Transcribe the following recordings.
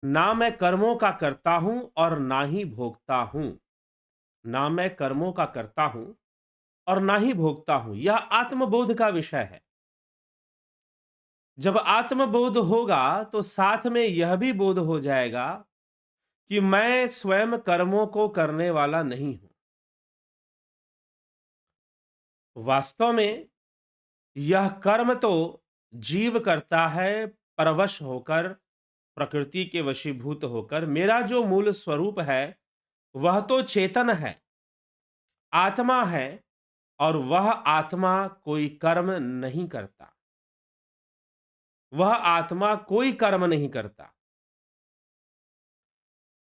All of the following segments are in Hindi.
ना मैं कर्मों का करता हूं और ना ही भोगता हूं। ना मैं कर्मों का करता हूं और ना ही भोगता हूं। यह आत्मबोध का विषय है। जब आत्मबोध होगा तो साथ में यह भी बोध हो जाएगा कि मैं स्वयं कर्मों को करने वाला नहीं हूं। वास्तव में यह कर्म तो जीव करता है, परवश होकर, प्रकृति के वशीभूत होकर। मेरा जो मूल स्वरूप है वह तो चेतन है, आत्मा है, और वह आत्मा कोई कर्म नहीं करता। वह आत्मा कोई कर्म नहीं करता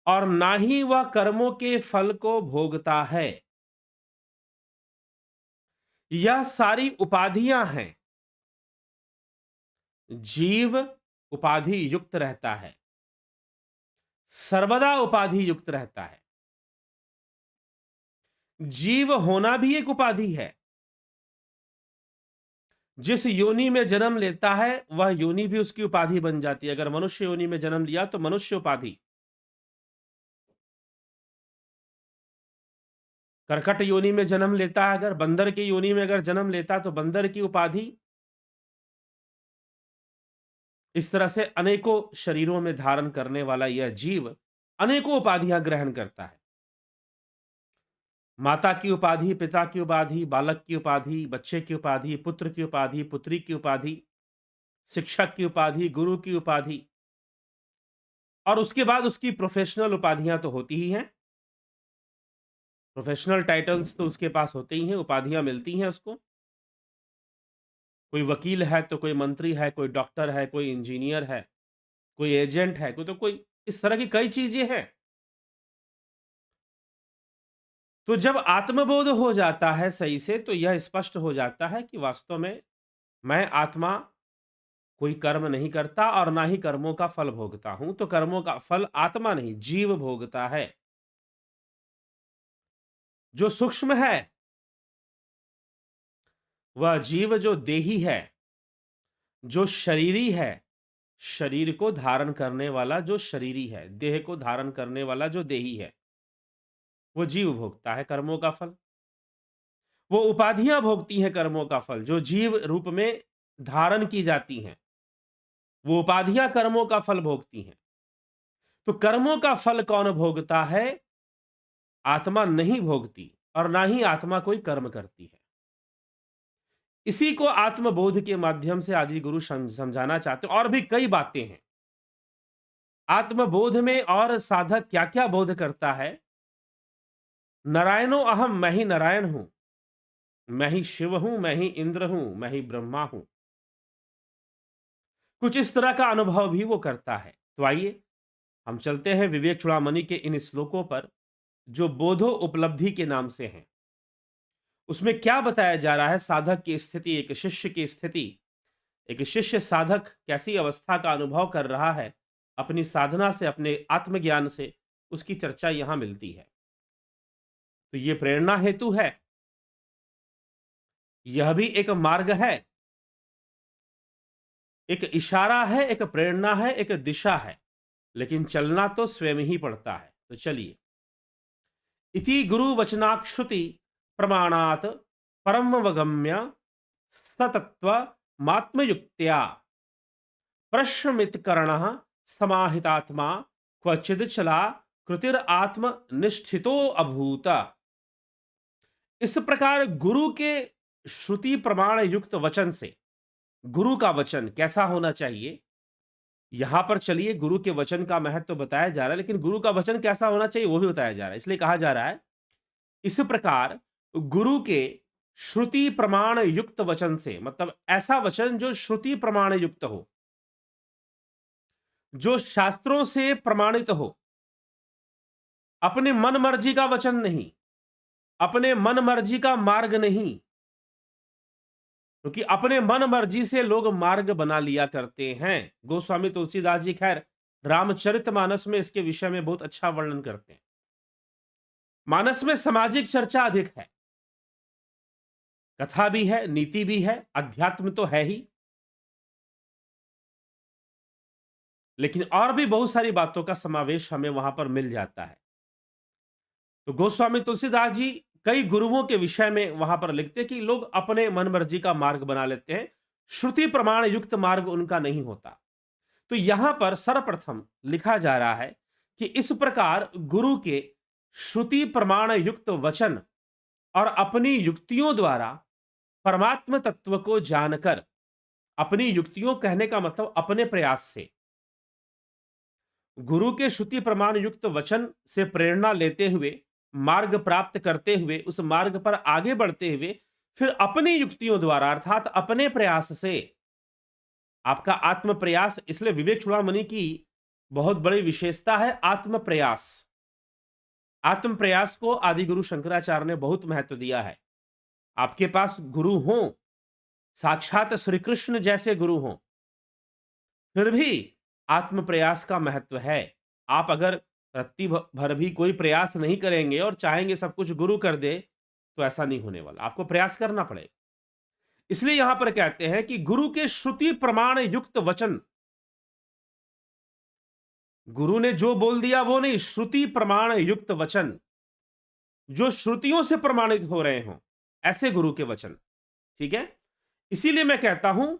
और ना ही वह कर्मों के फल को भोगता है। यह सारी उपाधियां हैं। जीव उपाधि युक्त रहता है, सर्वदा उपाधि युक्त रहता है। जीव होना भी एक उपाधि है। जिस योनि में जन्म लेता है वह योनि भी उसकी उपाधि बन जाती है। अगर मनुष्य योनि में जन्म लिया तो मनुष्य उपाधि, कर्कट योनि में जन्म लेता है, अगर बंदर की योनि में अगर जन्म लेता तो बंदर की उपाधि। इस तरह से अनेकों शरीरों में धारण करने वाला यह जीव अनेकों उपाधियां ग्रहण करता है। माता की उपाधि, पिता की उपाधि, बालक की उपाधि, बच्चे की उपाधि, पुत्र की उपाधि, पुत्री की उपाधि, शिक्षक की उपाधि, गुरु की उपाधि, और उसके बाद उसकी प्रोफेशनल उपाधियां तो होती ही हैं। प्रोफेशनल टाइटल्स तो उसके पास होते ही हैं, उपाधियां मिलती हैं उसको। कोई वकील है तो कोई मंत्री है, कोई डॉक्टर है, कोई इंजीनियर है, कोई एजेंट है, कोई इस तरह की कई चीजें हैं। तो जब आत्मबोध हो जाता है सही से तो यह स्पष्ट हो जाता है कि वास्तव में मैं आत्मा कोई कर्म नहीं करता और ना ही कर्मों का फल भोगता हूं। तो कर्मों का फल आत्मा नहीं, जीव भोगता है। जो सूक्ष्म है वह जीव, जो देही है, जो शरीरी है, शरीर को धारण करने वाला जो शरीरी है, देह को धारण करने वाला जो देही है, वो जीव भोगता है कर्मों का फल। वो उपाधियां भोगती हैं कर्मों का फल, जो जीव रूप में धारण की जाती हैं। वो उपाधियां कर्मों का फल भोगती हैं। तो कर्मों का फल कौन भोगता है? आत्मा नहीं भोगती और ना ही आत्मा कोई कर्म करती है। इसी को आत्मबोध के माध्यम से आदि गुरु समझाना चाहते हैं। और भी कई बातें हैं आत्मबोध में, और साधक क्या क्या बोध करता है। नारायणो अहम, मैं ही नारायण हूं, मैं ही शिव हूं, मैं ही इंद्र हूं, मैं ही ब्रह्मा हूं। कुछ इस तरह का अनुभव भी वो करता है। तो आइए हम चलते हैं विवेक चूड़ामणि के इन श्लोकों पर, जो बोधो उपलब्धि के नाम से हैं। उसमें क्या बताया जा रहा है? साधक की स्थिति, एक शिष्य की स्थिति, एक शिष्य साधक कैसी अवस्था का अनुभव कर रहा है अपनी साधना से, अपने आत्मज्ञान से, उसकी चर्चा यहां मिलती है। तो ये प्रेरणा हेतु है, यह भी एक मार्ग है, एक इशारा है, एक प्रेरणा है, एक दिशा है, लेकिन चलना तो स्वयं ही पड़ता है। तो चलिए, इति गुरु वचनाक्षुति प्रमाणात परमवगम्य सतत्व मात्मयुक्त्या प्रश्रमितकर्ण समाहितात्मा क्वचिद चला कृतिर आत्म निष्ठितो अभूत। इस प्रकार गुरु के श्रुति प्रमाण युक्त वचन से, गुरु का वचन कैसा होना चाहिए, यहां पर चलिए गुरु के वचन का महत्व तो बताया जा रहा है, लेकिन गुरु का वचन कैसा होना चाहिए वो भी बताया जा रहा है। इसलिए कहा जा रहा है इस प्रकार गुरु के श्रुति प्रमाण युक्त वचन से, मतलब ऐसा वचन जो श्रुति प्रमाण युक्त हो, जो शास्त्रों से प्रमाणित हो, अपने मन मर्जी का वचन नहीं, अपने मन मर्जी का मार्ग नहीं। क्योंकि अपने मन मर्जी से लोग मार्ग बना लिया करते हैं। गोस्वामी तुलसीदास जी खैर रामचरितमानस में इसके विषय में बहुत अच्छा वर्णन करते हैं। मानस में सामाजिक चर्चा अधिक है, कथा भी है, नीति भी है, अध्यात्म तो है ही। लेकिन और भी बहुत सारी बातों का समावेश हमें वहां पर मिल जाता है। तो गोस्वामी तुलसीदास जी कई गुरुओं के विषय में वहां पर लिखते हैं कि लोग अपने मन मर्जी का मार्ग बना लेते हैं, श्रुति प्रमाण युक्त मार्ग उनका नहीं होता। तो यहां पर सर्वप्रथम लिखा जा रहा है कि इस प्रकार गुरु के श्रुति प्रमाण युक्त वचन और अपनी युक्तियों द्वारा परमात्म तत्व को जानकर, अपनी युक्तियों कहने का मतलब अपने प्रयास से, गुरु के श्रुति प्रमाण युक्त वचन से प्रेरणा लेते हुए, मार्ग प्राप्त करते हुए, उस मार्ग पर आगे बढ़ते हुए, फिर अपनी युक्तियों द्वारा अर्थात अपने प्रयास से, आपका आत्म प्रयास, इसलिए विवेक चूड़ामणि की बहुत बड़ी विशेषता है आत्म प्रयास। आत्म प्रयास को आदि गुरु शंकराचार्य ने बहुत महत्व दिया है। आपके पास गुरु हो, साक्षात श्री कृष्ण जैसे गुरु हो, फिर भी आत्म प्रयास का महत्व है। आप अगर रत्ती भर भी कोई प्रयास नहीं करेंगे और चाहेंगे सब कुछ गुरु कर दे, तो ऐसा नहीं होने वाला, आपको प्रयास करना पड़ेगा। इसलिए यहां पर कहते हैं कि गुरु के श्रुति प्रमाण युक्त वचन, गुरु ने जो बोल दिया वो नहीं, श्रुति प्रमाण युक्त वचन, जो श्रुतियों से प्रमाणित हो रहे हों, ऐसे गुरु के वचन। ठीक है, इसीलिए मैं कहता हूं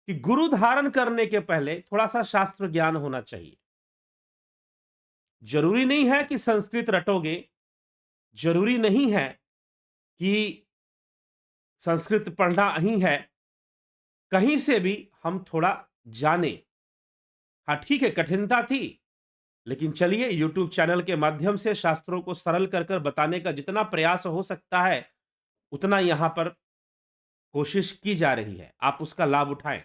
कि गुरु धारण करने के पहले थोड़ा सा शास्त्र ज्ञान होना चाहिए। जरूरी नहीं है कि संस्कृत रटोगे, जरूरी नहीं है कि संस्कृत पढ़ना ही है, कहीं से भी हम थोड़ा जाने। हाँ ठीक है, कठिनता थी, लेकिन चलिए यूट्यूब चैनल के माध्यम से शास्त्रों को सरल कर कर बताने का जितना प्रयास हो सकता है, उतना यहां पर कोशिश की जा रही है। आप उसका लाभ उठाएं,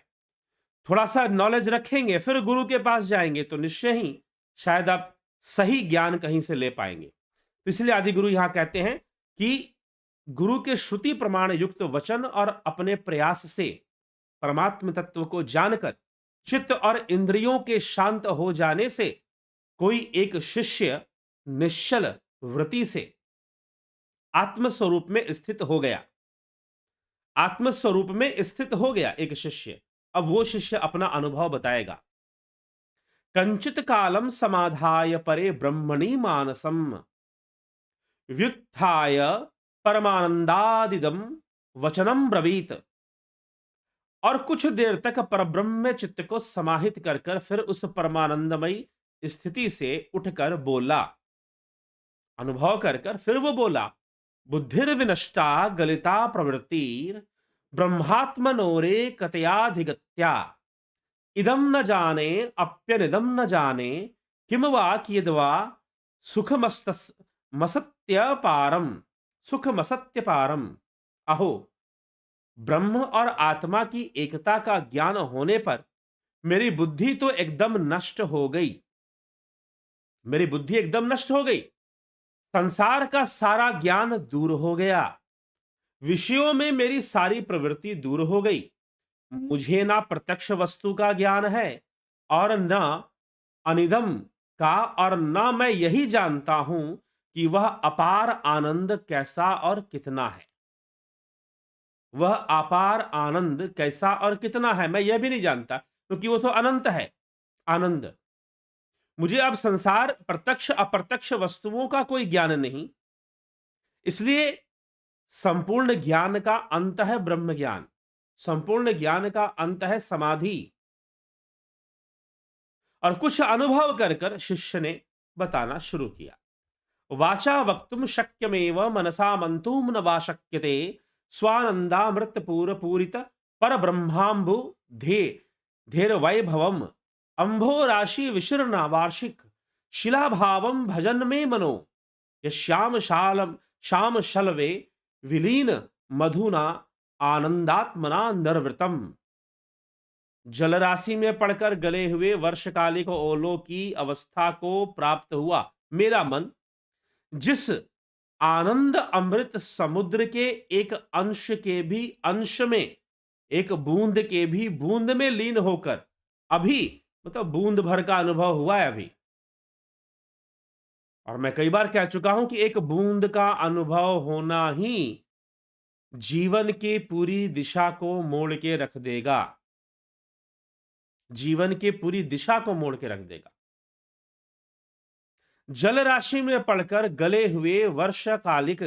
थोड़ा सा नॉलेज रखेंगे, फिर गुरु के पास जाएंगे तो निश्चय ही शायद आप सही ज्ञान कहीं से ले पाएंगे। तो इसलिए आदि गुरु यहां कहते हैं कि गुरु के श्रुति प्रमाण युक्त वचन और अपने प्रयास से परमात्म तत्व को जानकर चित्त और इंद्रियों के शांत हो जाने से कोई एक शिष्य निश्चल वृत्ति से आत्मस्वरूप में स्थित हो गया, आत्मस्वरूप में स्थित हो गया एक शिष्य। अब वो शिष्य अपना अनुभव बताएगा। कंचित कालम समाधाय परे ब्रह्मणि मानसम व्युत्थाय परमानंदादिदम वचनम ब्रवीत। और कुछ देर तक परब्रह्म में चित्त को समाहित कर कर फिर उस परमानंदमयी स्थिति से उठकर बोला, अनुभव कर कर फिर वो बोला, बुद्धिर विनष्टा गलिता प्रवृत्तिर ब्रह्मात्मनोरे कतयाधिगत्या इदम न जाने अप्यनिदम न जाने किम वा कियद्वा सुखमस्त मसत्य पारम, सुखमसत्य पारम। अहो, ब्रह्म और आत्मा की एकता का ज्ञान होने पर मेरी बुद्धि तो एकदम नष्ट हो गई, मेरी बुद्धि एकदम नष्ट हो गई, संसार का सारा ज्ञान दूर हो गया, विषयों में मेरी सारी प्रवृत्ति दूर हो गई। मुझे ना प्रत्यक्ष वस्तु का ज्ञान है और न अनिदम का, और न मैं यही जानता हूं कि वह अपार आनंद कैसा और कितना है। वह अपार आनंद कैसा और कितना है मैं यह भी नहीं जानता, क्योंकि वो तो अनंत है आनंद। मुझे अब संसार प्रत्यक्ष अप्रत्यक्ष वस्तुओं का कोई ज्ञान नहीं, इसलिए संपूर्ण ज्ञान का अंत है ब्रह्म ज्ञान, संपूर्ण ज्ञान का अंत है समाधि। और कुछ अनुभव कर कर शिष्य ने बताना शुरू किया। वाचा वक्तुम शक्यमेव मनसा मंतुम न वा शक्यते स्वानंदामृत पूर पूरित पर ब्रह्मांबु धे धेर वैभवम अंभो राशि विशीर्ण वार्षिक शिलाभावम भजन में मनो यश्याम शालम श्याम शलवे विलीन मधुना आनंदात्मना निर्वृतम। जलराशि में पड़कर गले हुए वर्षकालिक ओलों की अवस्था को प्राप्त हुआ मेरा मन, जिस आनंद अमृत समुद्र के एक अंश के भी अंश में, एक बूंद के भी बूंद में लीन होकर अभी, मतलब बूंद भर का अनुभव हुआ है अभी। और मैं कई बार कह चुका हूं कि एक बूंद का अनुभव होना ही जीवन की पूरी दिशा को मोड़ के रख देगा। जीवन की पूरी दिशा को मोड़ के रख देगा। जल राशि में पड़कर गले हुए वर्षकालिक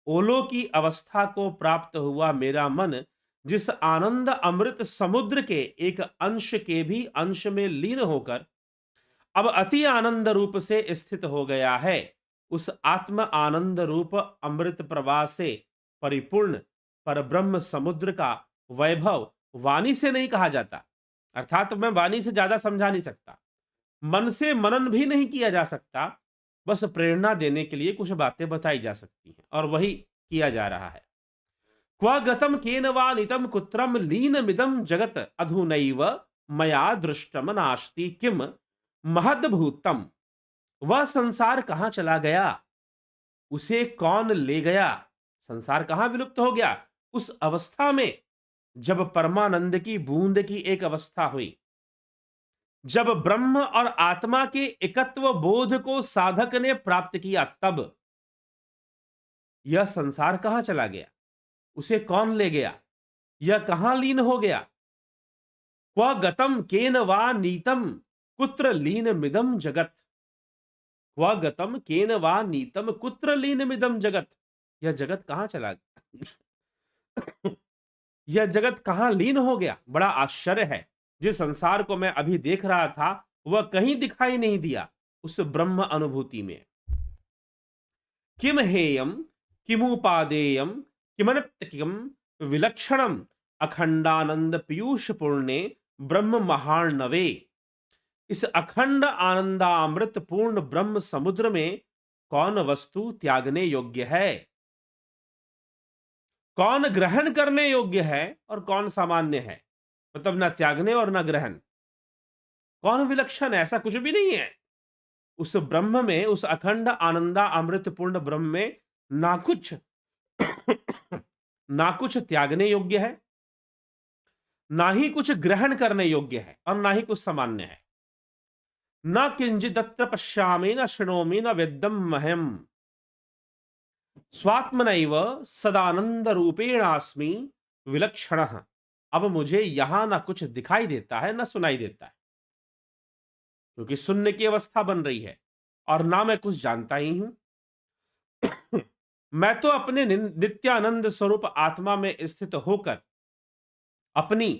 ओलों की अवस्था को प्राप्त हुआ मेरा मन जिस आनंद अमृत समुद्र के एक अंश के भी अंश में लीन होकर अब अति आनंद रूप से स्थित हो गया है, उस आत्म आनंद रूप अमृत प्रवाह से परिपूर्ण पर ब्रह्म समुद्र का वैभव वाणी से नहीं कहा जाता। अर्थात मैं वाणी से ज्यादा समझा नहीं सकता, मन से मनन भी नहीं किया जा सकता, बस प्रेरणा देने के लिए कुछ बातें बताई जा सकती हैं और वही किया जा रहा है। क्व गतम केन वा नितम कुत्रम लीनमिदं जगत अधुनैव मया दृष्टम नास्ति किम महद्भूतम। वह संसार कहां चला गया, उसे कौन ले गया, संसार कहां विलुप्त हो गया। उस अवस्था में जब परमानंद की बूंद की एक अवस्था हुई, जब ब्रह्म और आत्मा के एकत्व बोध को साधक ने प्राप्त किया, तब यह संसार कहां चला गया, उसे कौन ले गया, यह कहां लीन हो गया। क्व गतम केन वा नीतम कुत्र लीन मिदम जगत। क्व गतम केन वा नीतम कुत्र लीन मिदम जगत। यह जगत कहां चला गया यह जगत कहां लीन हो गया। बड़ा आश्चर्य है, जिस संसार को मैं अभी देख रहा था वह कहीं दिखाई नहीं दिया उस ब्रह्म अनुभूति में। किम हेयम किमुपादेयम किमनत्यकिम विलक्षणम अखंडानंद पीयूष पूर्णे ब्रह्म महार्णवे। इस अखंड आनंदामृत पूर्ण ब्रह्म समुद्र में कौन वस्तु त्यागने योग्य है, कौन ग्रहण करने योग्य है और कौन सामान्य है। मतलब ना त्यागने और ना ग्रहण, कौन विलक्षण है, ऐसा कुछ भी नहीं है। उस ब्रह्म में, उस अखंड आनंदा अमृत पूर्ण ब्रह्म में ना कुछ ना कुछ त्यागने योग्य है, ना ही कुछ ग्रहण करने योग्य है और ना ही कुछ सामान्य है। न किंचिदत्र पश्यामि न शृणोमि न वेद्यम मह्यम स्वात्मनैव सदानंद रूपेणास्मि विलक्षणः। अब मुझे यहां ना कुछ दिखाई देता है ना सुनाई देता है, क्योंकि शून्य की अवस्था बन रही है और ना मैं कुछ जानता ही हूं। मैं तो अपने नित्यानंद स्वरूप आत्मा में स्थित होकर अपनी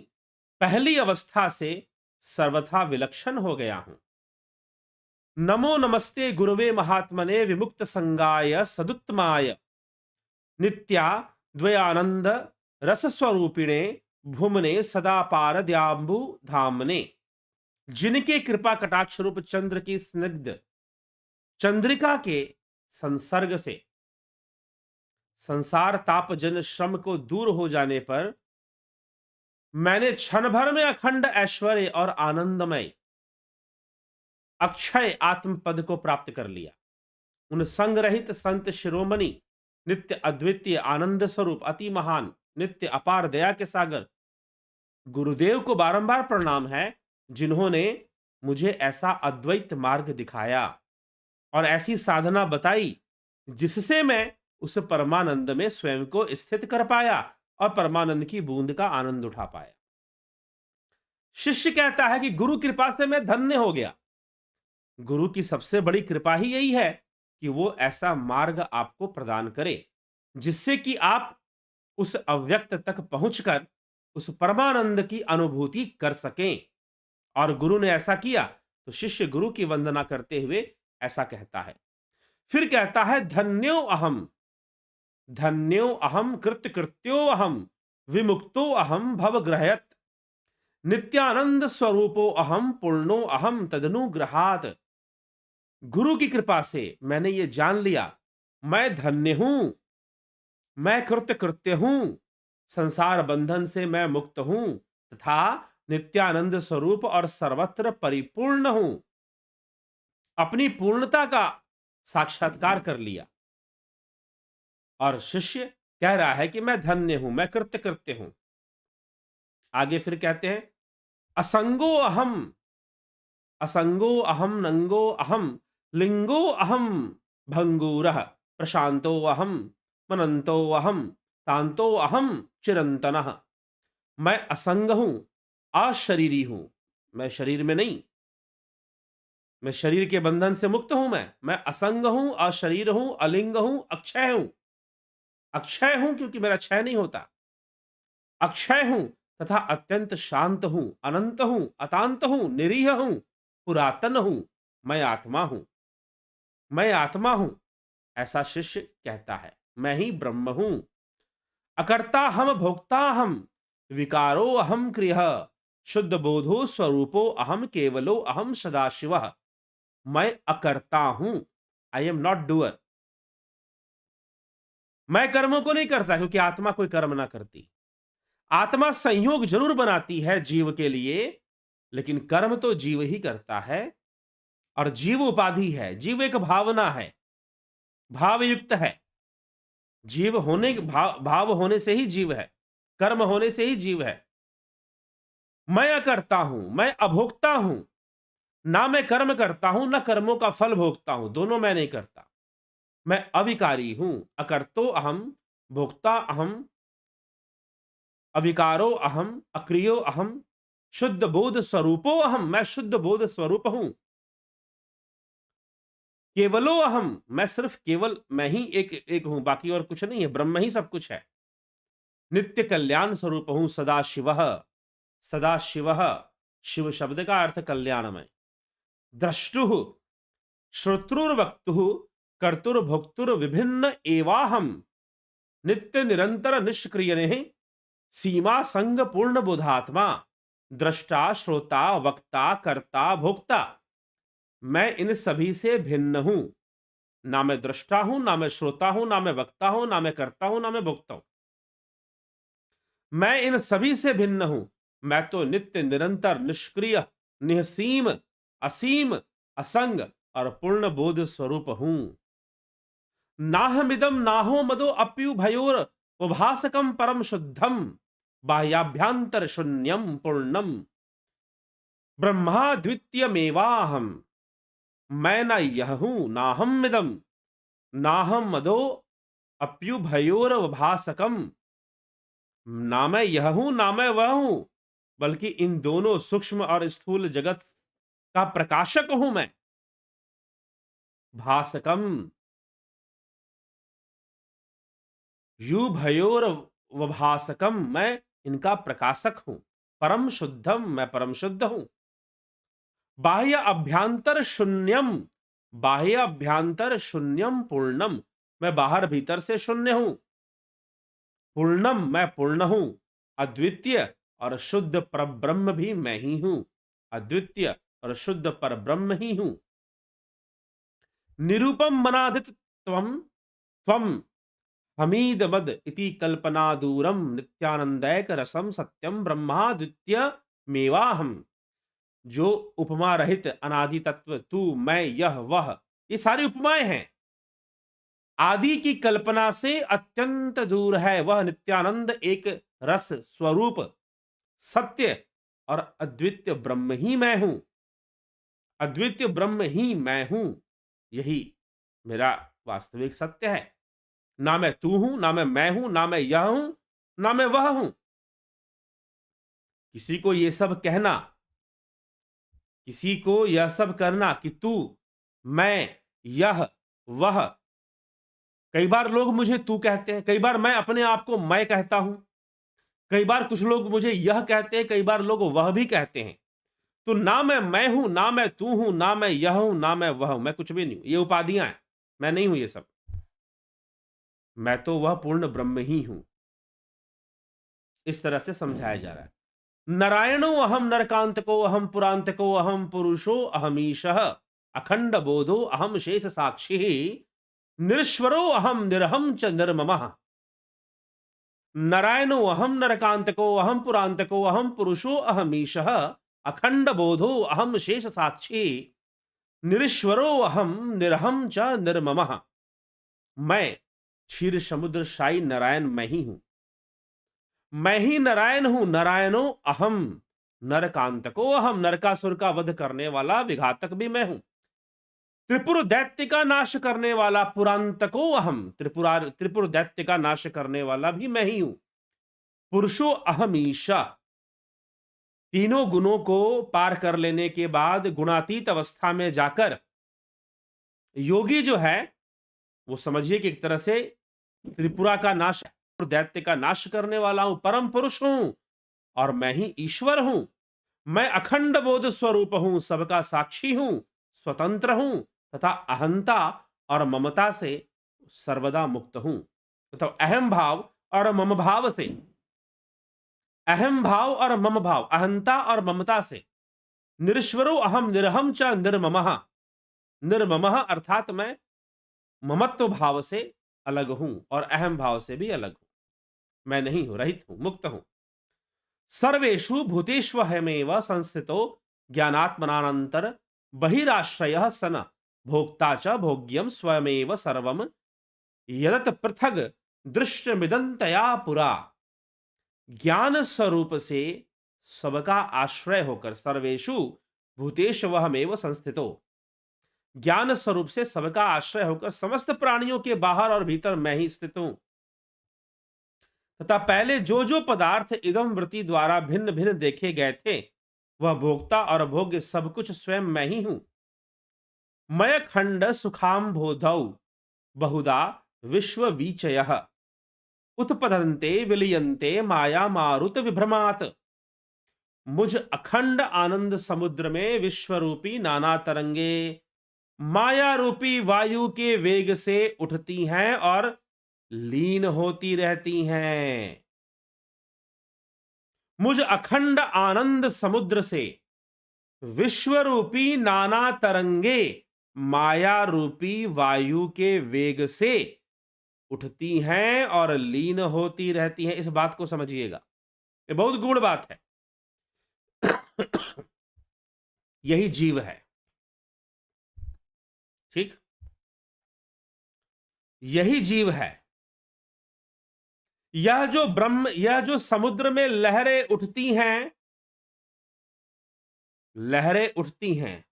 पहली अवस्था से सर्वथा विलक्षण हो गया हूं। नमो नमस्ते गुरुवे महात्मने विमुक्त संगाय सदुत्तमाय नित्या द्वयानंद रस स्वरूपिणे भूमने सदा पारद्यांबु धामने। जिनके कृपा कटाक्ष रूप चंद्र की स्निग्ध चंद्रिका के संसर्ग से संसार ताप जन श्रम को दूर हो जाने पर मैंने क्षण भर में अखंड ऐश्वर्य और आनंदमय अक्षय आत्म पद को प्राप्त कर लिया। उन संग रहित संत शिरोमणि नित्य अद्वितीय आनंद स्वरूप अति महान नित्य अपार दया के सागर गुरुदेव को बारंबार प्रणाम है, जिन्होंने मुझे ऐसा अद्वैत मार्ग दिखाया और ऐसी साधना बताई जिससे मैं उस परमानंद में स्वयं को स्थित कर पाया और परमानंद की बूंद का आनंद उठा पाया। शिष्य कहता है कि गुरु कृपा से मैं धन्य हो गया। गुरु की सबसे बड़ी कृपा ही यही है कि वो ऐसा मार्ग आपको प्रदान करे जिससे कि आप उस अव्यक्त तक पहुंचकर उस परमानंद की अनुभूति कर सकें। और गुरु ने ऐसा किया तो शिष्य गुरु की वंदना करते हुए ऐसा कहता है। फिर कहता है धन्यो अहम कृत्यो अहम विमुक्तो अहम भवग्रहयत नित्यानंद स्वरूपो अहम पूर्णो अहम तदनुग्रहात। गुरु की कृपा से मैंने ये जान लिया, मैं धन्य हूं, मैं कृत्य हूं, संसार बंधन से मैं मुक्त हूं तथा नित्यानंद स्वरूप और सर्वत्र परिपूर्ण हूं। अपनी पूर्णता का साक्षात्कार कर लिया। और शिष्य कह रहा है कि मैं धन्य हूं, मैं कृत्य हूं। आगे फिर कहते हैं असंगो अहम नंगो अहम लिंगो अहम भंगूरः प्रशांतो अहम मनंतो अहम शांतो अहम चिरंतनः। मैं असंग हूं, अशरीरी हूं, मैं शरीर में नहीं, मैं शरीर के बंधन से मुक्त हूं। मैं असंग हूं, अशरीर हूं, अलिंग हूं, अक्षय हूं। अक्षय हूं क्योंकि मेरा क्षय नहीं होता। अक्षय हूं तथा अत्यंत शांत हूं, अनंत हूं, अतांत हूं, निरीह हूं, पुरातन हूं। मैं आत्मा हूं, मैं आत्मा हूं, ऐसा शिष्य कहता है। मैं ही ब्रह्म हूं। अकर्ता हम, भोक्ता हम, विकारो अहम क्रिय, शुद्ध बोधो स्वरूपो अहम, केवलो अहम सदाशिव। मैं अकर्ता हूं, आई एम नॉट डूअर। मैं कर्मों को नहीं करता क्योंकि आत्मा कोई कर्म ना करती। आत्मा संयोग जरूर बनाती है जीव के लिए, लेकिन कर्म तो जीव ही करता है। और जीव उपाधि है, जीव एक भावना है, भावयुक्त है। जीव होने भाव होने से ही जीव है, कर्म होने से ही जीव है। मैं अकर्ता हूं, मैं अभोक्ता हूं। ना मैं कर्म करता हूं, ना कर्मों का फल भोगता हूं, दोनों मैं नहीं करता। मैं अविकारी हूं, अकर्तो अहम, भोक्ता अहम, अविकारो अहम, अक्रियो अहम, शुद्ध बोध स्वरूपो अहम, मैं शुद्ध बोध स्वरूप हूं। केवलो अहम, मैं सिर्फ केवल मैं ही एक हूं, बाकी और कुछ नहीं है, ब्रह्म ही सब कुछ है। नित्य कल्याण स्वरूप हूं, सदा शिव। सदा शिव, शिव शब्द का अर्थ कल्याणमय। द्रष्टु, श्रोत्रुर्वक्तु, कर्तुर्भोक्तुर विभिन्न एवाहम, नित्य निरंतर निष्क्रिय, सीमा संग पूर्ण बुधात्मा, दृष्टा श्रोता वक्ता कर्ता भोक्ता। मैं इन सभी से भिन्न हूं। ना मैं दृष्टा हूं, ना मैं श्रोता हूं, ना मैं वक्ता हूं, ना मैं करता हूं, ना मैं भोक्ता हूं। मैं इन सभी से भिन्न हूं। मैं तो नित्य निरंतर निष्क्रिय, निःसीम, असीम, असंग और पूर्ण बोध स्वरूप हूं। नाहमिदम नाहो मदो अप्यु भयोर उभासकम परम शुद्धम, बाह्याभ्यांतर शून्यम पूर्णम, ब्रह्मा द्वितीयमेवाहम। मैं ना यह हूं, नाहम इदम, नाहम मदो अप्यु भयोर उभासकम। ना मैं यह हूं, ना मैं वह हूं, बल्कि इन दोनों सूक्ष्म और स्थूल जगत का प्रकाशक हूं मैं। भासकम, यू भयोर वभासकम, मैं इनका प्रकाशक हूं। परम शुद्धम, मैं परम शुद्ध हूं। बाह्य अभ्यांतर शून्यम, बाह्य अभ्यांतर शून्यम पूर्णम, मैं बाहर भीतर से शून्य हूं। पूर्णम, मैं पूर्ण हूं। अद्वितीय और शुद्ध परब्रह्म भी मैं ही हूं। अद्वितीय और शुद्ध परब्रह्म ही हूं। निरूपम मनादित त्वम, त्वम हमीद मद इति कल्पना दूरम, नित्यानंदैक रसम सत्यम ब्रह्मा द्वितीय मेवाहम। जो उपमा रहित अनादि तत्व तू, मैं, यह, वह, ये सारी उपमाएं हैं। आदि की कल्पना से अत्यंत दूर है वह नित्यानंद एक रस स्वरूप सत्य और अद्वितीय ब्रह्म ही मैं हूं। अद्वितीय ब्रह्म ही मैं हूं, यही मेरा वास्तविक सत्य है। ना मैं तू हूं, ना मैं हूं, ना मैं यह हूं, ना मैं वह हूं। किसी को ये सब कहना, किसी को यह सब करना कि तू, मैं, यह, वह, कई बार लोग मुझे तू कहते हैं, कई बार मैं अपने आप को मैं कहता हूं, कई बार कुछ लोग मुझे यह कहते हैं, कई बार लोग वह भी कहते हैं। तो ना मैं हूं, ना मैं तू हूं, ना मैं यह हूं, ना मैं वह हूं, मैं कुछ भी नहीं हूं। ये उपाधियां हैं, मैं नहीं हूं ये सब। मैं तो वह पूर्ण ब्रह्म ही हूं। इस तरह से समझाया जा रहा है। नारायणो अहम नरकांतको अहम पुरांतको अहम पुरुषो अहमीशः, अखंड बोधो अहम शेष साक्षी, निरीश्वरो अहम निरहम च निर्ममः। नारायणो अहम नरकांतको अहम पुरांतको अहम पुरुषो अहमीशः, अखंड बोधो अहम शेष साक्षी, निरीश्वरो अहम निरहम च निर्ममः। मैं क्षीर समुद्र शाही नारायण मैं ही हूं। मैं ही नारायण हूं। नारायणो अहम, नरकांतको अहम, नरकासुर का वध करने वाला विघातक भी मैं हूं। त्रिपुर दैत्य का नाश करने वाला पुरांतको अहम, त्रिपुर दैत्य का नाश करने वाला भी मैं ही हूं। पुरुषो अहम ईशा, तीनों गुणों को पार कर लेने के बाद गुणातीत अवस्था में जाकर योगी जो है वो समझिए कि एक तरह से त्रिपुरा का नाश और दैत्य का नाश करने वाला हूं, परम पुरुष हूं और मैं ही ईश्वर हूं। मैं अखंड बोध स्वरूप हूं, सबका साक्षी हूं, स्वतंत्र हूं तथा अहंता और ममता से सर्वदा मुक्त हूं। तथा अहम भाव और मम भाव से, अहम भाव और मम भाव, अहंता और ममता से, निरीश्वरो अहम निरहम च निर्ममः, निर्ममः अर्थात मैं ममत्व भाव से अलग हूं और अहम भाव से भी अलग हूं। मैं नहीं हूं, रहित हूं, मुक्त हूं। सर्वेषु भूतेष्वहमेव संस्थितो ज्ञानात्मनानंतर बहिराश्रयः सन भोक्ता च भोग्यम स्वयमेव सर्वम यदत पृथग दृश्यमिदंतया पुरा। ज्ञान स्वरूप से सबका आश्रय होकर, सर्वेषु भूतेष्वहमेव संस्थितो, ज्ञान स्वरूप से सबका आश्रय होकर समस्त प्राणियों के बाहर और भीतर मैं ही स्थित हूं तथा पहले जो जो पदार्थ इदम वृत्ति द्वारा भिन्न भिन्न देखे गए थे वह भोक्ता और भोग्य सब कुछ स्वयं मैं ही हूं। मय खंड सुखाम बोधौ बहुधा विश्व वीचय उत्पदन्ते विलियन्ते माया मारुत विभ्रमात। मुझ अखंड आनंद समुद्र में विश्व रूपी नाना तरंगे माया रूपी वायु के वेग से उठती हैं और लीन होती रहती हैं। मुझ अखंड आनंद समुद्र से विश्व रूपी नाना तरंगे माया रूपी वायु के वेग से उठती हैं और लीन होती रहती हैं। इस बात को समझिएगा, ये बहुत गूढ़ बात है। यही जीव है, ठीक, यही जीव है। यह जो ब्रह्म, यह जो समुद्र में लहरें उठती हैं, लहरें उठती हैं,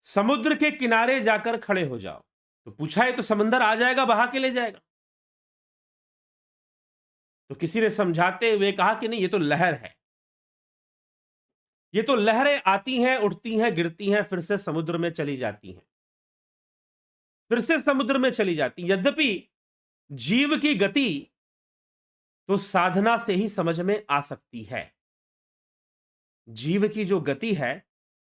समुद्र के किनारे जाकर खड़े हो जाओ तो पूछा है तो समंदर आ जाएगा, बहा के ले जाएगा। तो किसी ने समझाते हुए कहा कि नहीं, ये तो लहर है, ये तो लहरें आती हैं, उठती हैं, गिरती हैं, फिर से समुद्र में चली जाती हैं, फिर से समुद्र में चली जाती। यद्यपि जीव की गति तो साधना से ही समझ में आ सकती है, जीव की जो गति है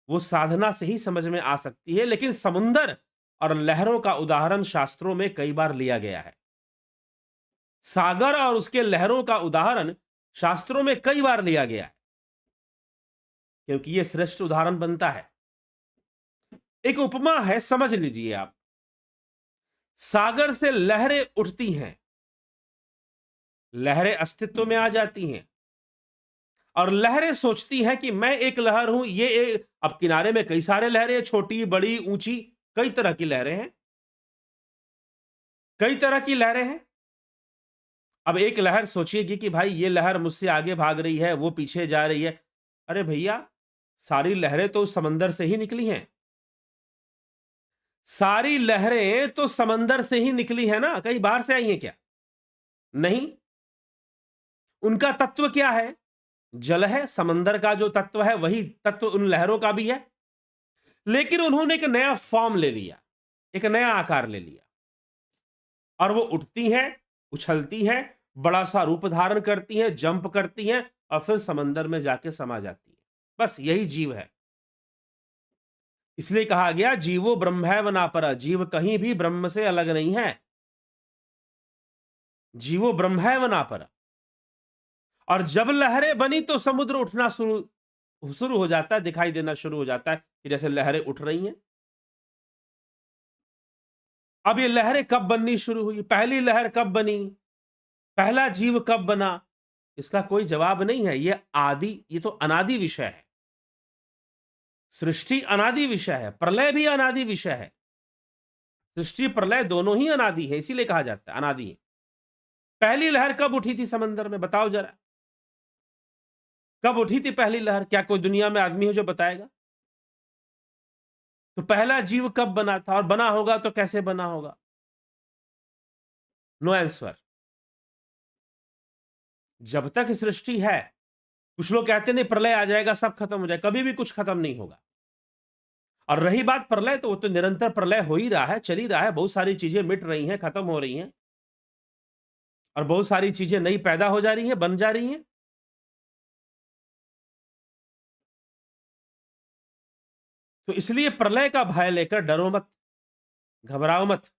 वो साधना से ही समझ में आ सकती है, लेकिन समुद्र और लहरों का उदाहरण शास्त्रों में कई बार लिया गया है। सागर और उसके लहरों का उदाहरण शास्त्रों में कई बार लिया गया है, क्योंकि यह श्रेष्ठ उदाहरण बनता है। एक उपमा है, समझ लीजिए आप। सागर से लहरें उठती हैं, लहरें अस्तित्व में आ जाती हैं और लहरें सोचती हैं कि मैं एक लहर हूं, ये एक, अब किनारे में कई सारे लहरें, छोटी बड़ी ऊंची, कई तरह की लहरें हैं, कई तरह की लहरें हैं। अब एक लहर सोचिएगी कि भाई ये लहर मुझसे आगे भाग रही है, वो पीछे जा रही है। अरे भैया, सारी लहरें तो उस समंदर से ही निकली हैं, सारी लहरें तो समंदर से ही निकली है ना, कहीं बाहर से आई हैं क्या? नहीं। उनका तत्व क्या है? जल है। समंदर का जो तत्व है वही तत्व उन लहरों का भी है, लेकिन उन्होंने एक नया फॉर्म ले लिया, एक नया आकार ले लिया और वो उठती हैं, उछलती हैं, बड़ा सा रूप धारण करती हैं, जंप करती हैं और फिर समंदर में जाके समा जाती है। बस यही जीव है। इसलिए कहा गया जीवो ब्रह्मैव नापरा, जीव कहीं भी ब्रह्म से अलग नहीं है, जीवो ब्रह्मैव नापरा। और जब लहरें बनी तो समुद्र उठना शुरू हो जाता है, दिखाई देना शुरू हो जाता है कि जैसे लहरें उठ रही हैं। अब ये लहरें कब बननी शुरू हुई, पहली लहर कब बनी, पहला जीव कब बना, इसका कोई जवाब नहीं है। ये तो अनादि विषय है। सृष्टि अनादि विषय है, प्रलय भी अनादि विषय है। सृष्टि प्रलय दोनों ही अनादि है, इसीलिए कहा जाता है अनादि है। पहली लहर कब उठी थी समंदर में, बताओ जरा, कब उठी थी पहली लहर? क्या कोई दुनिया में आदमी है जो बताएगा? तो पहला जीव कब बना था और बना होगा तो कैसे बना होगा? No answer. जब तक सृष्टि है कुछ लोग कहते हैं नहीं प्रलय आ जाएगा सब खत्म हो जाएगा, कभी भी कुछ खत्म नहीं होगा। और रही बात प्रलय, तो वो तो निरंतर प्रलय हो ही रहा है, चल ही रहा है, बहुत सारी चीजें मिट रही हैं, खत्म हो रही हैं, और बहुत सारी चीजें नई पैदा हो जा रही हैं, बन जा रही हैं। तो इसलिए प्रलय का भय लेकर डरो मत, घबराओ मत।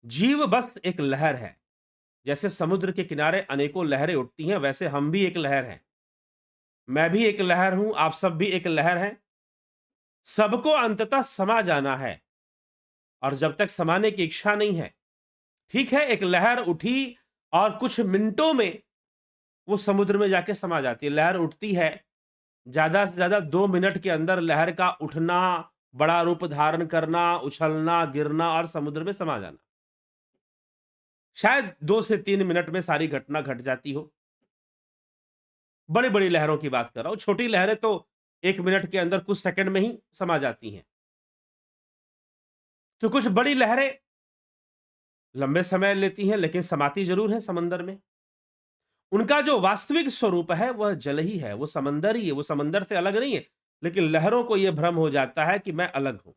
जीव बस एक लहर है। जैसे समुद्र के किनारे अनेकों लहरें उठती हैं, वैसे हम भी एक लहर हैं। मैं भी एक लहर हूं, आप सब भी एक लहर हैं। सबको अंततः समा जाना है, और जब तक समाने की इच्छा नहीं है, ठीक है, एक लहर उठी और कुछ मिनटों में वो समुद्र में जाके समा जाती है। लहर उठती है, ज्यादा से ज्यादा 2 मिनट के अंदर लहर का उठना, बड़ा रूप धारण करना, उछलना, गिरना और समुद्र में समा जाना। शायद 2 से 3 मिनट में सारी घटना घट जाती हो। बड़ी बड़ी लहरों की बात कर रहा हूं, छोटी लहरें तो 1 मिनट के अंदर कुछ सेकंड में ही समा जाती हैं। तो कुछ बड़ी लहरें लंबे समय लेती हैं, लेकिन समाती जरूर हैं समंदर में। उनका जो वास्तविक स्वरूप है वह जल ही है, वो समंदर ही है, वो समंदर से अलग नहीं है। लेकिन लहरों को यह भ्रम हो जाता है कि मैं अलग हूं।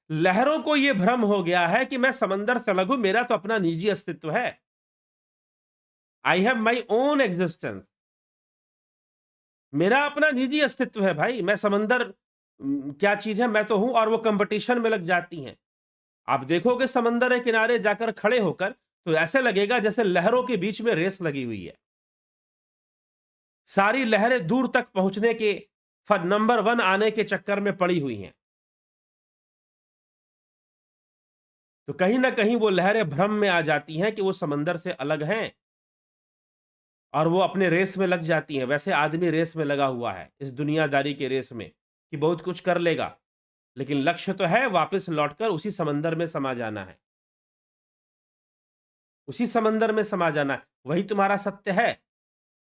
लहरों को यह भ्रम हो गया है कि मैं समंदर से अलग हूं, मेरा तो अपना निजी अस्तित्व है। I have my own existence. मेरा अपना निजी अस्तित्व है भाई। मैं समंदर क्या चीज है, मैं तो हूं। और वो कंपटीशन में लग जाती हैं। आप देखोगे समंदर के किनारे जाकर खड़े होकर, तो ऐसे लगेगा जैसे लहरों के बीच में रेस लगी हुई है। सारी लहरें दूर तक पहुंचने के, नंबर 1 आने के चक्कर में पड़ी हुई हैं। तो कहीं ना कहीं वो लहरें भ्रम में आ जाती हैं कि वो समंदर से अलग हैं, और वो अपने रेस में लग जाती हैं। वैसे आदमी रेस में लगा हुआ है, इस दुनियादारी के रेस में, कि बहुत कुछ कर लेगा, लेकिन लक्ष्य तो है वापस लौटकर उसी समंदर में समा जाना है। उसी समंदर में समा जाना है, वही तुम्हारा सत्य है।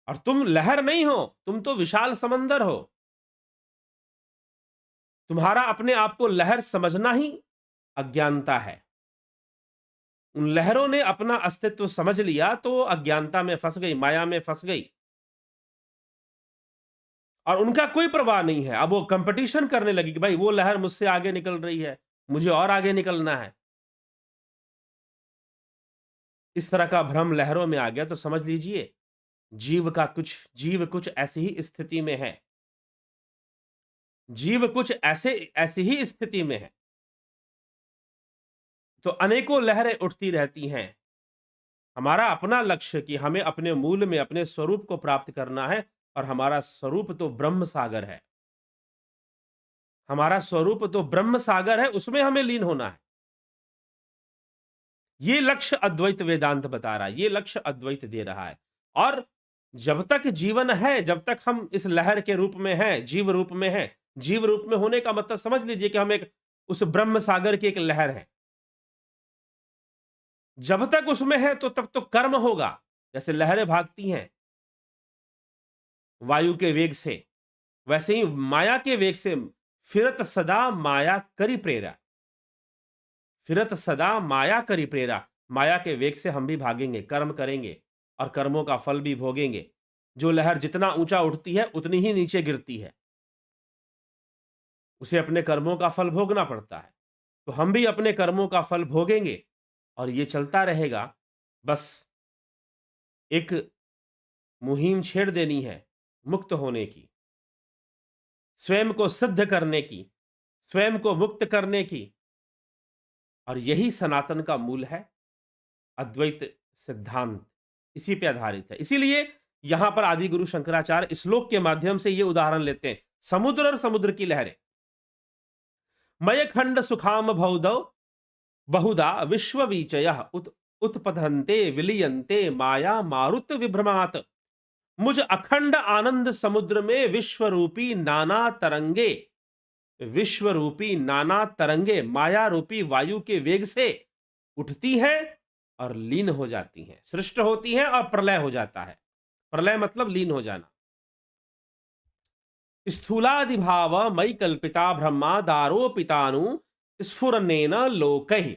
और तुम लहर नहीं हो, तुम तो विशाल समंदर हो। तुम्हारा अपने आप को लहर समझना ही अज्ञानता है। उन लहरों ने अपना अस्तित्व समझ लिया तो अज्ञानता में फंस गई, माया में फंस गई, और उनका कोई प्रवाह नहीं है। अब वो कंपटीशन करने लगी कि भाई वो लहर मुझसे आगे निकल रही है, मुझे और आगे निकलना है। इस तरह का भ्रम लहरों में आ गया, तो समझ लीजिए जीव कुछ ऐसी ही स्थिति में है। जीव कुछ ऐसी ही स्थिति में है। तो अनेकों लहरें उठती रहती हैं। हमारा अपना लक्ष्य कि हमें अपने मूल में अपने स्वरूप को प्राप्त करना है, और हमारा स्वरूप तो ब्रह्म सागर है। हमारा स्वरूप तो ब्रह्म सागर है, उसमें हमें लीन होना है। ये लक्ष्य अद्वैत वेदांत बता रहा है, ये लक्ष्य अद्वैत दे रहा है। और जब तक जीवन है, जब तक हम इस लहर के रूप में हैं, जीव रूप में हैं, जीव रूप में होने का मतलब समझ लीजिए कि हम एक उस ब्रह्म सागर की एक लहर है। जब तक उसमें है तो तब तो कर्म होगा। जैसे लहरें भागती हैं वायु के वेग से, वैसे ही माया के वेग से फिरत सदा माया करी प्रेरा। फिरत सदा माया करी प्रेरा। माया के वेग से हम भी भागेंगे, कर्म करेंगे, और कर्मों का फल भी भोगेंगे। जो लहर जितना ऊंचा उठती है उतनी ही नीचे गिरती है, उसे अपने कर्मों का फल भोगना पड़ता है। तो हम भी अपने कर्मों का फल भोगेंगे, और ये चलता रहेगा। बस एक मुहिम छेड़ देनी है मुक्त होने की, स्वयं को सिद्ध करने की, स्वयं को मुक्त करने की। और यही सनातन का मूल है, अद्वैत सिद्धांत इसी पे आधारित है। इसीलिए यहां पर आदि गुरु शंकराचार्य श्लोक के माध्यम से ये उदाहरण लेते हैं, समुद्र और समुद्र की लहरें। मय खंड सुखाम भौदौ बहुधा विश्ववीचय उत्पतन्ते विलीयन्ते माया मारुत विभ्रमात्। मुझ अखंड आनंद समुद्र में विश्व रूपी नाना तरंगे माया रूपी वायु के वेग से उठती हैं और लीन हो जाती हैं, सृष्ट होती हैं और प्रलय हो जाता है। प्रलय मतलब लीन हो जाना। स्थूलादिभाव मयि कल्पिता ब्रह्मादारोपितानु स्फुरनेन लोकैः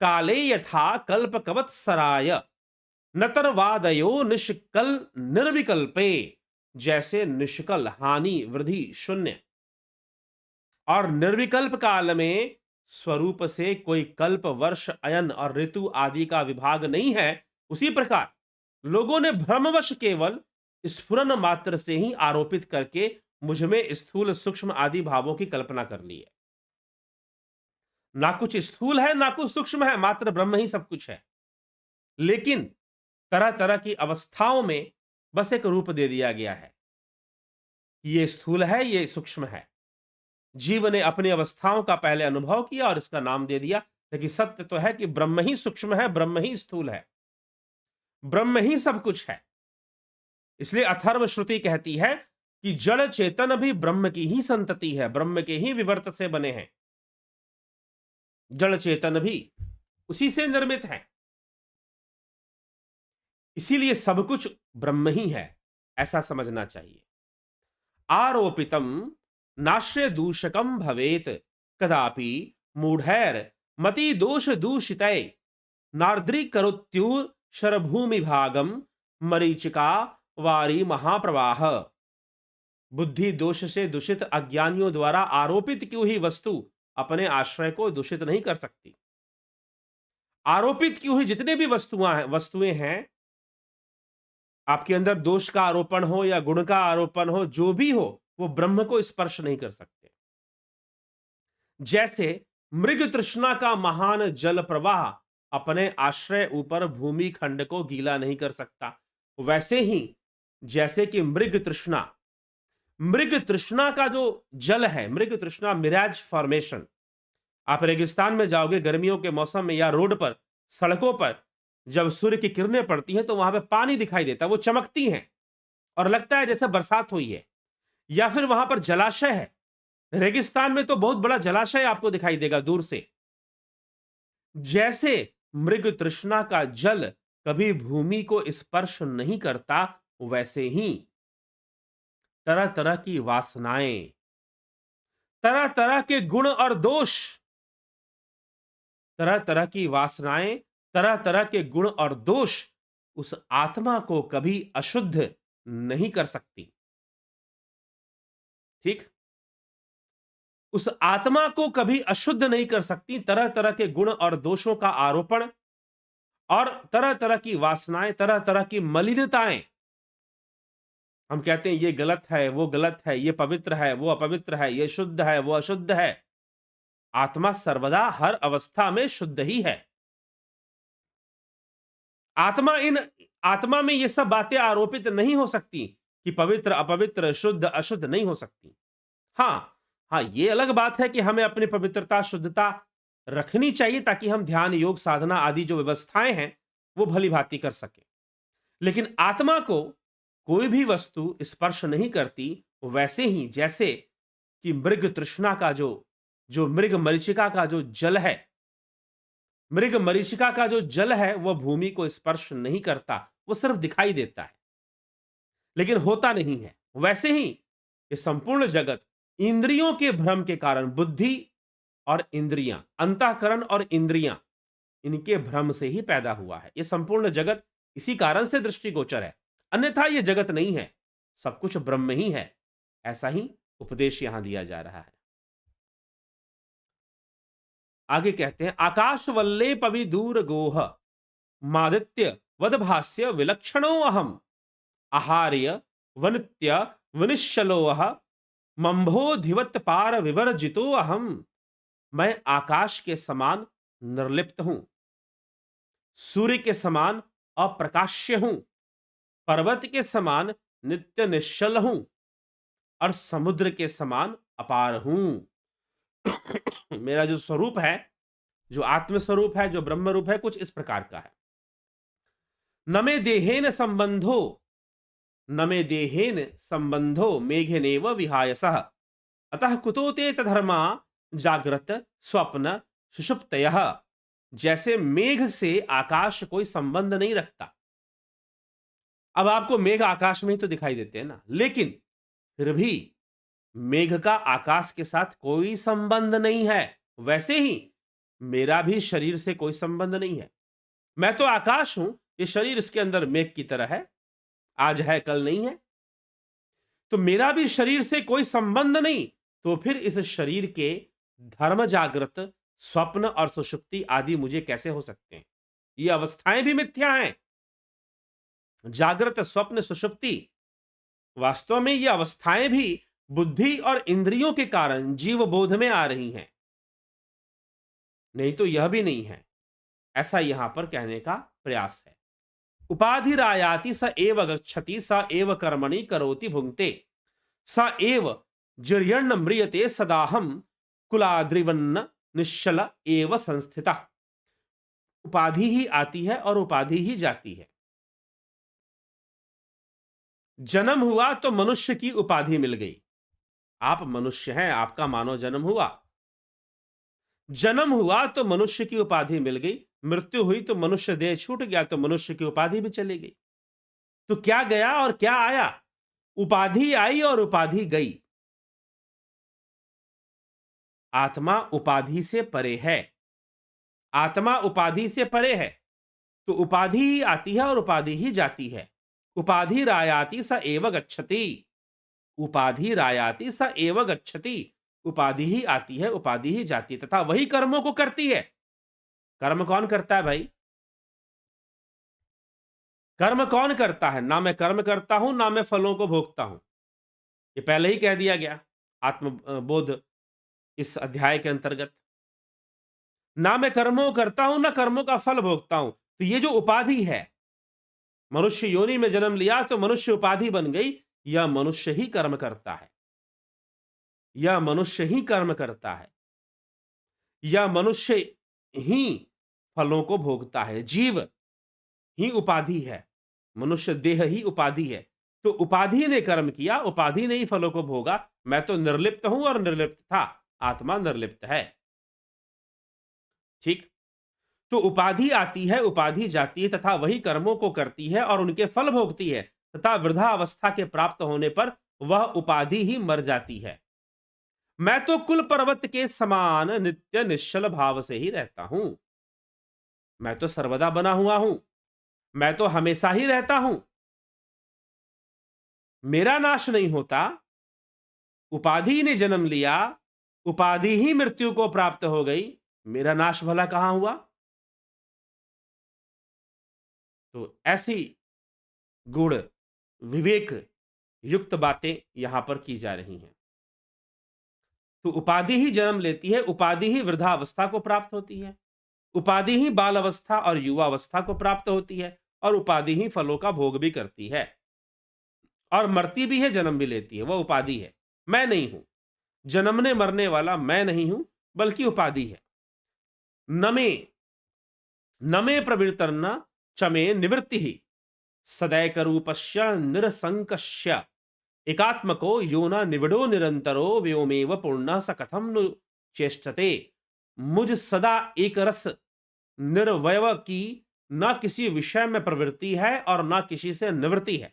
काले यथा कल्पकवत्सराय। नतर्वादयो निष्कल निर्विकल्पे, जैसे निष्कल हानि वृद्धि शून्य और निर्विकल्प काल में स्वरूप से कोई कल्प वर्ष अयन और ऋतु आदि का विभाग नहीं है, उसी प्रकार लोगों ने भ्रमवश केवल स्फुरन मात्र से ही आरोपित करके मुझ में स्थूल सूक्ष्म आदि भावों की कल्पना कर ली है। ना कुछ स्थूल है ना कुछ सूक्ष्म है, मात्र ब्रह्म ही सब कुछ है। लेकिन तरह तरह की अवस्थाओं में बस एक रूप दे दिया गया है, ये स्थूल है ये सूक्ष्म है। जीव ने अपनी अवस्थाओं का पहले अनुभव किया और इसका नाम दे दिया, लेकिन सत्य तो है कि ब्रह्म ही सूक्ष्म है, ब्रह्म ही स्थूल है, ब्रह्म ही सब कुछ है। इसलिए अथर्व श्रुति कहती है कि जड़ चेतन भी ब्रह्म की ही संतति है, ब्रह्म के ही विवर्त से बने हैं। जड़ चेतन भी उसी से निर्मित है, इसीलिए सब कुछ ब्रह्म ही है, ऐसा समझना चाहिए। आरोपितम नाश्रय दूषकम भवेत कदापि मूढ़ैर मति दोष दूषितै नार्द्री करोत्यु शरभूमि भागम मरीचिका वारी महाप्रवाह। बुद्धि दोष से दूषित अज्ञानियों द्वारा आरोपित क्यों ही वस्तु अपने आश्रय को दूषित नहीं कर सकती। आरोपित क्यों ही जितने भी वस्तुएं हैं, आपके अंदर दोष का आरोपण हो या गुण का आरोपण हो, जो भी हो, वो ब्रह्म को स्पर्श नहीं कर सकते। जैसे मृग तृष्णा का महान जल प्रवाह अपने आश्रय ऊपर भूमि खंड को गीला नहीं कर सकता, वैसे ही जैसे कि मृग तृष्णा का जो जल है, मृग तृष्णा मिराज फॉर्मेशन, आप रेगिस्तान में जाओगे गर्मियों के मौसम में या रोड पर सड़कों पर जब सूर्य की किरणें पड़ती हैं तो वहां पे पानी दिखाई देता है, वो चमकती हैं और लगता है जैसे बरसात हुई है। या फिर वहां पर जलाशय है, रेगिस्तान में तो बहुत बड़ा जलाशय आपको दिखाई देगा दूर से। जैसे मृग तृष्णा का जल कभी भूमि को स्पर्श नहीं करता, वैसे ही तरह तरह की वासनाएं, तरह तरह के गुण और दोष, तरह तरह की वासनाएं, तरह तरह के गुण और दोष उस आत्मा को कभी अशुद्ध नहीं कर सकती। ठीक, उस आत्मा को कभी अशुद्ध नहीं कर सकती। तरह तरह के गुण और दोषों का आरोपण और तरह तरह की वासनाएं, तरह तरह की मलिनताएं, हम कहते हैं ये गलत है, वो गलत है, ये पवित्र है, वो अपवित्र है, ये शुद्ध है, वो अशुद्ध है। आत्मा सर्वदा हर अवस्था में शुद्ध ही है। आत्मा में ये सब बातें आरोपित नहीं हो सकती कि पवित्र अपवित्र शुद्ध अशुद्ध नहीं हो सकती। हाँ, ये अलग बात है कि हमें अपनी पवित्रता शुद्धता रखनी चाहिए ताकि हम ध्यान योग साधना आदि जो व्यवस्थाएं हैं वो भली भांति कर सके। लेकिन आत्मा को कोई भी वस्तु स्पर्श नहीं करती, वैसे ही जैसे कि मृग तृष्णा का जो मृग मरीचिका का जो जल है, मृग मरीचिका का जो जल है वह भूमि को स्पर्श नहीं करता, वो सिर्फ दिखाई देता है लेकिन होता नहीं है। वैसे ही ये संपूर्ण जगत इंद्रियों के भ्रम के कारण, बुद्धि और इंद्रियां, अंतःकरण और इंद्रियां, इनके भ्रम से ही पैदा हुआ है। ये संपूर्ण जगत इसी कारण से दृष्टिगोचर है, अन्यथा ये जगत नहीं है, सब कुछ ब्रह्म ही है। ऐसा ही उपदेश यहां दिया जा रहा है। आगे कहते हैं, आकाश वल्ले पवि दूर गोह मादित्य वदभास्य विलक्षणो अहम आहार्य वनित्य विनिश्चलोह मंभोधिवत पार विवर्जितो अहम। मैं आकाश के समान निर्लिप्त हूं, सूर्य के समान अप्रकाश्य हूं, पर्वत के समान नित्य निश्चल हूं और समुद्र के समान अपार हूं। मेरा जो स्वरूप है, जो आत्म स्वरूप है, जो ब्रह्म रूप है, कुछ इस प्रकार का है। न मे देहेन संबंधो, न मे देहेन संबंधो मेघेनेव विहायसः अतः कुतो ते तधर्मा जागृत स्वप्न सुषुप्तयः। जैसे मेघ से आकाश कोई संबंध नहीं रखता। अब आपको मेघ आकाश में ही तो दिखाई देते हैं ना, लेकिन फिर भी मेघ का आकाश के साथ कोई संबंध नहीं है, वैसे ही मेरा भी शरीर से कोई संबंध नहीं है। मैं तो आकाश हूं, ये शरीर इसके अंदर मेघ की तरह है, आज है कल नहीं है, तो मेरा भी शरीर से कोई संबंध नहीं, तो फिर इस शरीर के धर्म जागृत, स्वप्न और सुषुप्ति आदि मुझे कैसे हो सकते हैं? ये अवस्थाएं भी मिथ्या हैं। जागृत, स्वप्न, सुषुप्ति, वास्तव में ये अवस्थाएं भी बुद्धि और इंद्रियों के कारण जीव बोध में आ रही हैं, नहीं तो यह भी नहीं है, ऐसा यहां पर कहने का प्रयास है। उपाधिरायाति स एव गच्छति स एव कर्मणि करोति भुंक्ते स एव जिर्यण्ण म्रियते सदाहम कुलाद्रिवन्न निश्चल एव संस्थिता। उपाधि ही आती है और उपाधि ही जाती है। जन्म हुआ तो मनुष्य की उपाधि मिल गई, आप मनुष्य हैं, आपका मानव जन्म हुआ। जन्म हुआ तो मनुष्य की उपाधि मिल गई, मृत्यु हुई तो मनुष्य देह छूट गया, तो मनुष्य की उपाधि भी चली गई। तो क्या गया और क्या आया? उपाधि आई और उपाधि गई। आत्मा उपाधि से परे है, आत्मा उपाधि से परे है, तो उपाधि ही आती है और उपाधि ही जाती है। उपाधि रायाति स एव गच्छति, उपाधि रायाति स एव गच्छति, उपाधि ही आती है, उपाधि ही जाती है, तथा वही कर्मों को करती है। कर्म कौन करता है भाई? कर्म कौन करता है? ना मैं कर्म करता हूं, ना मैं फलों को भोगता हूं, ये पहले ही कह दिया गया आत्मबोध इस अध्याय के अंतर्गत। ना मैं कर्मों को करता हूं, ना कर्मों का फल भोगता हूं। तो ये जो उपाधि है, मनुष्य योनि में जन्म लिया तो मनुष्य उपाधि बन गई, यह मनुष्य ही कर्म करता है, यह मनुष्य ही कर्म करता है, यह मनुष्य ही फलों को भोगता है। जीव ही उपाधि है, मनुष्य देह ही उपाधि है। तो उपाधि ने कर्म किया, उपाधि ने ही फलों को भोगा। मैं तो निर्लिप्त हूं और निर्लिप्त था, आत्मा निर्लिप्त है। ठीक, तो उपाधि आती है, उपाधि जाती है, तथा वही कर्मों को करती है और उनके फल भोगती है, तथा वृद्धा अवस्था के प्राप्त होने पर वह उपाधि ही मर जाती है। मैं तो कुल पर्वत के समान नित्य निश्चल भाव से ही रहता हूं, मैं तो सर्वदा बना हुआ हूं, मैं तो हमेशा ही रहता हूं, मेरा नाश नहीं होता। उपाधि ने जन्म लिया, उपाधि ही मृत्यु को प्राप्त हो गई, मेरा नाश भला कहां हुआ? तो ऐसी गुण विवेक युक्त बातें यहां पर की जा रही हैं। तो उपाधि ही जन्म लेती है, उपाधि ही वृद्धावस्था को प्राप्त होती है, उपाधि ही बाल अवस्था और युवावस्था को प्राप्त होती है, और उपाधि ही फलों का भोग भी करती है, और मरती भी है, जन्म भी लेती है। वह उपाधि है, मैं नहीं हूं। जन्मने मरने वाला मैं नहीं हूं, बल्कि उपाधि है। नमे नमे प्रवृत्तर्न चमे निवृत्ति ही सदैक रूपस्य निरसंकस्य एकात्मको यो न निविडो निरंतरो व्योमेव पूर्ण स कथम नु चेष्टते। मुझ सदा एक रस निर्वयव की न किसी विषय में प्रवृत्ति है और न किसी से निवृत्ति है।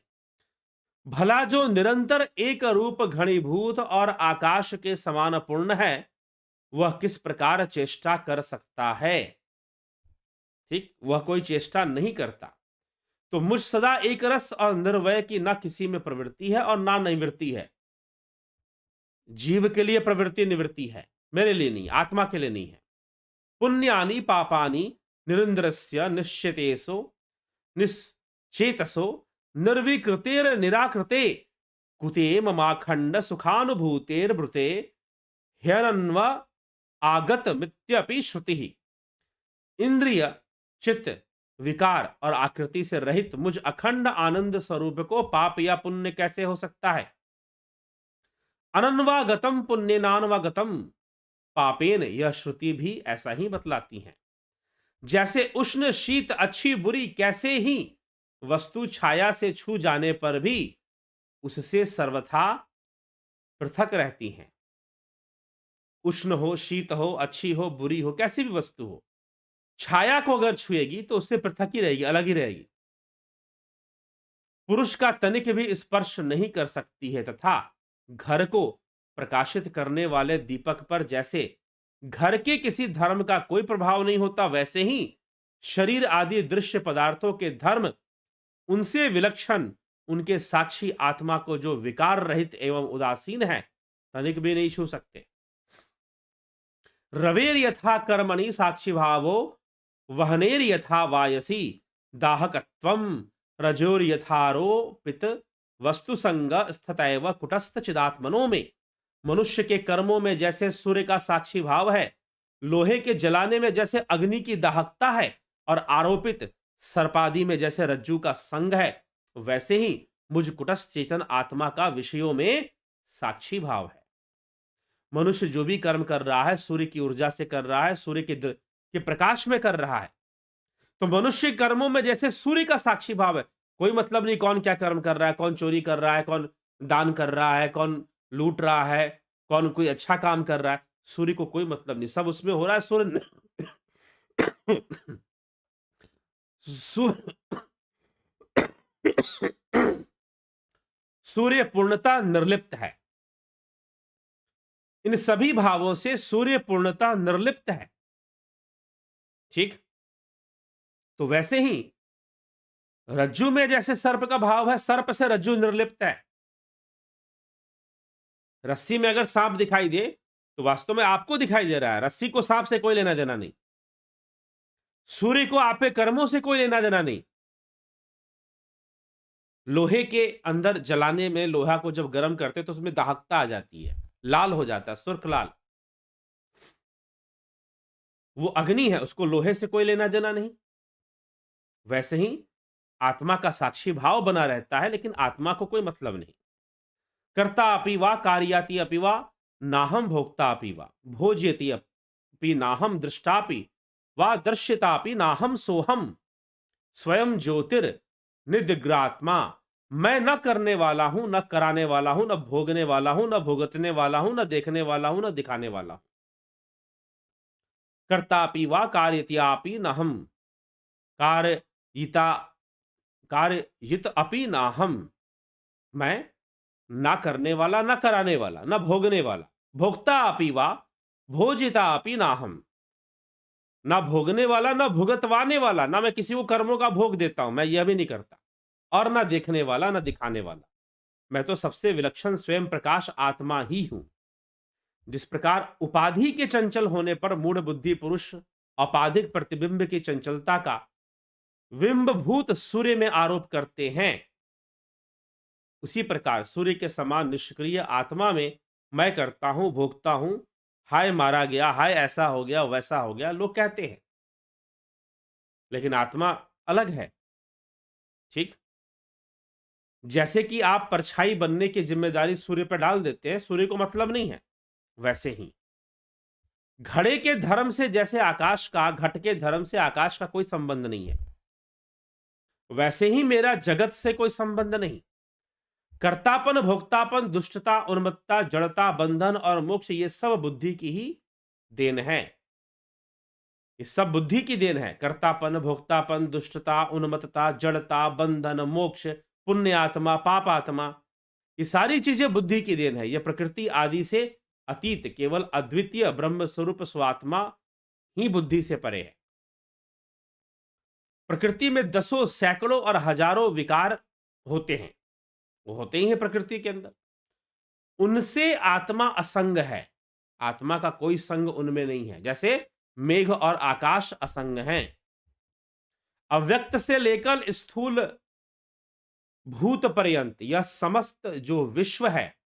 भला जो निरंतर एक रूप घनीभूत और आकाश के समान पूर्ण है, वह किस प्रकार चेष्टा कर सकता है? ठीक, वह कोई चेष्टा नहीं करता। तो मुझ सदा एक रस और निर्वय की ना किसी में प्रवृत्ति है और ना निवृत्ति है। जीव के लिए प्रवृत्ति निवृत्ति है, मेरे लिए नहीं, आत्मा के लिए नहीं है। पुण्यानि पापानि निरिंद्रस्य निश्चितेसो निश्चेतसो निर्विकृतेर निराकृते कुते ममाखंड सुखानुभूतेर्भृते ह्यनन्व आगत मित्यपि श्रुति। इंद्रिय, चित्त, विकार और आकृति से रहित मुझ अखंड आनंद स्वरूप को पाप या पुण्य कैसे हो सकता है? अनन्वागतम पुण्यनान्वागतम पापेन, यह श्रुति भी ऐसा ही बतलाती है। जैसे उष्ण शीत अच्छी बुरी कैसे ही वस्तु छाया से छू जाने पर भी उससे सर्वथा पृथक रहती हैं। उष्ण हो, शीत हो, अच्छी हो, बुरी हो, कैसी भी वस्तु हो, छाया को अगर छुएगी तो उससे पृथक ही रहेगी, अलग ही रहेगी। पुरुष का तनिक भी स्पर्श नहीं कर सकती है, तथा घर को प्रकाशित करने वाले दीपक पर जैसे घर के किसी धर्म का कोई प्रभाव नहीं होता, वैसे ही शरीर आदि दृश्य पदार्थों के धर्म उनसे विलक्षण उनके साक्षी आत्मा को जो विकार रहित एवं उदासीन है, तनिक भी नहीं छू सकते। रवेर यथा कर्मणि साक्षी भावो वहनेर यथा वायसी दाहकत्वम रजोर यथारोपित वस्तु संग स्थितैव कुटस्थ चिदात्मनो में। मनुष्य के कर्मों में जैसे सूर्य का साक्षी भाव है, लोहे के जलाने में जैसे अग्नि की दाहकता है, और आरोपित सर्पादि में जैसे रज्जू का संग है, वैसे ही मुझ कुटस्थ चेतन आत्मा का विषयों में साक्षी भाव है। मनुष्य जो भी कर्म कर रहा है सूर्य की ऊर्जा से कर रहा है, सूर्य के प्रकाश में कर रहा है। तो मनुष्य कर्मों में जैसे सूर्य का साक्षी भाव है, कोई मतलब नहीं कौन क्या कर्म कर रहा है, कौन चोरी कर रहा है, कौन दान कर रहा है, कौन लूट रहा है, कौन कोई अच्छा काम कर रहा है, सूर्य को कोई मतलब नहीं, सब उसमें हो रहा है। सूर्य सूर्य पूर्णता निर्लिप्त है। इन सभी भावों से सूर्य पूर्णता निर्लिप्त है। ठीक, तो वैसे ही रज्जू में जैसे सर्प का भाव है, सर्प से रज्जू निर्लिप्त है। रस्सी में अगर सांप दिखाई दे तो वास्तव में आपको दिखाई दे रहा है, रस्सी को सांप से कोई लेना देना नहीं। सूर्य को आपके कर्मों से कोई लेना देना नहीं। लोहे के अंदर जलाने में, लोहा को जब गर्म करते तो उसमें दाहकता आ जाती है, लाल हो जाता है, सुर्ख लाल। वो अग्नि है, उसको लोहे से कोई लेना देना नहीं। वैसे ही आत्मा का साक्षी भाव बना रहता है, लेकिन आत्मा को कोई मतलब नहीं। कर्ता अपि वा कार्याति अपि वा नाहम भोक्ता अपि वा भोज्यति अपि नाहम दृष्टापि वा दृश्यतापि नाहम सोहम स्वयं ज्योतिर निदिग्रात्मा। मैं न करने वाला हूं, न कराने वाला हूं, न भोगने वाला हूं, न भुगतने वाला हूं, न देखने वाला हूं, न दिखाने वाला हूं। कर्तापि वा कार्यत्यापि नाहम कार्यिता कार्यित अपि नाहम। मैं ना करने वाला, ना कराने वाला, ना भोगने वाला। भोक्ता अपि वा भोजिता अपि नाहम। ना भोगने वाला, ना भुगतवाने वाला, ना मैं किसी को कर्मों का भोग देता हूं, मैं यह भी नहीं करता। और ना देखने वाला, ना दिखाने वाला। मैं तो सबसे विलक्षण स्वयं प्रकाश आत्मा ही हूं। जिस प्रकार उपाधि के चंचल होने पर मूढ़ बुद्धि पुरुष औपाधिक प्रतिबिंब की चंचलता का बिंबभूत सूर्य में आरोप करते हैं, उसी प्रकार सूर्य के समान निष्क्रिय आत्मा में मैं करता हूं, भोगता हूं, हाय मारा गया, हाय ऐसा हो गया, वैसा हो गया, लोग कहते हैं। लेकिन आत्मा अलग है। ठीक, जैसे कि आप परछाई बनने की जिम्मेदारी सूर्य पर डाल देते हैं, सूर्य को मतलब नहीं है, वैसे ही घड़े के धर्म से जैसे आकाश का, घट के धर्म से आकाश का कोई संबंध नहीं है, वैसे ही मेरा जगत से कोई संबंध नहीं। कर्तापन, भोक्तापन, दुष्टता, उन्मत्तता, जड़ता, बंधन और मोक्ष, ये सब बुद्धि की ही देन है। ये सब बुद्धि की देन है। कर्तापन, भोक्तापन, दुष्टता, उन्मत्तता, जड़ता, बंधन, मोक्ष, पुण्य आत्मा, पाप आत्मा, ये सारी चीजें बुद्धि की देन है। यह प्रकृति आदि से अतीत केवल अद्वितीय ब्रह्म स्वरूप स्वात्मा ही बुद्धि से परे है। प्रकृति में दसों, सैकड़ों और हजारों विकार होते हैं, वो होते ही हैं प्रकृति के अंदर। उनसे आत्मा असंग है। आत्मा का कोई संग उनमें नहीं है। जैसे मेघ और आकाश असंग हैं। अव्यक्त से लेकर स्थूल भूत पर्यंत यह समस्त जो विश्व है,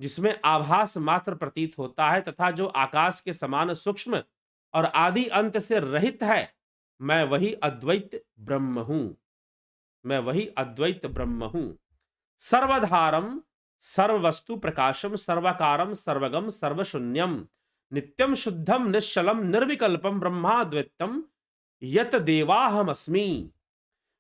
जिसमें आभास मात्र प्रतीत होता है तथा जो आकाश के समान सूक्ष्म और आदि अंत से रहित है, मैं वही अद्वैत ब्रह्म हूं। मैं वही अद्वैत ब्रह्म हूं। सर्वधारम सर्ववस्तु प्रकाशम सर्वकारम सर्वगम सर्वशून्यम नित्यम शुद्धम निश्चलम निर्विकल्पम ब्रह्माद्वैतम यत देवाहमस्मि।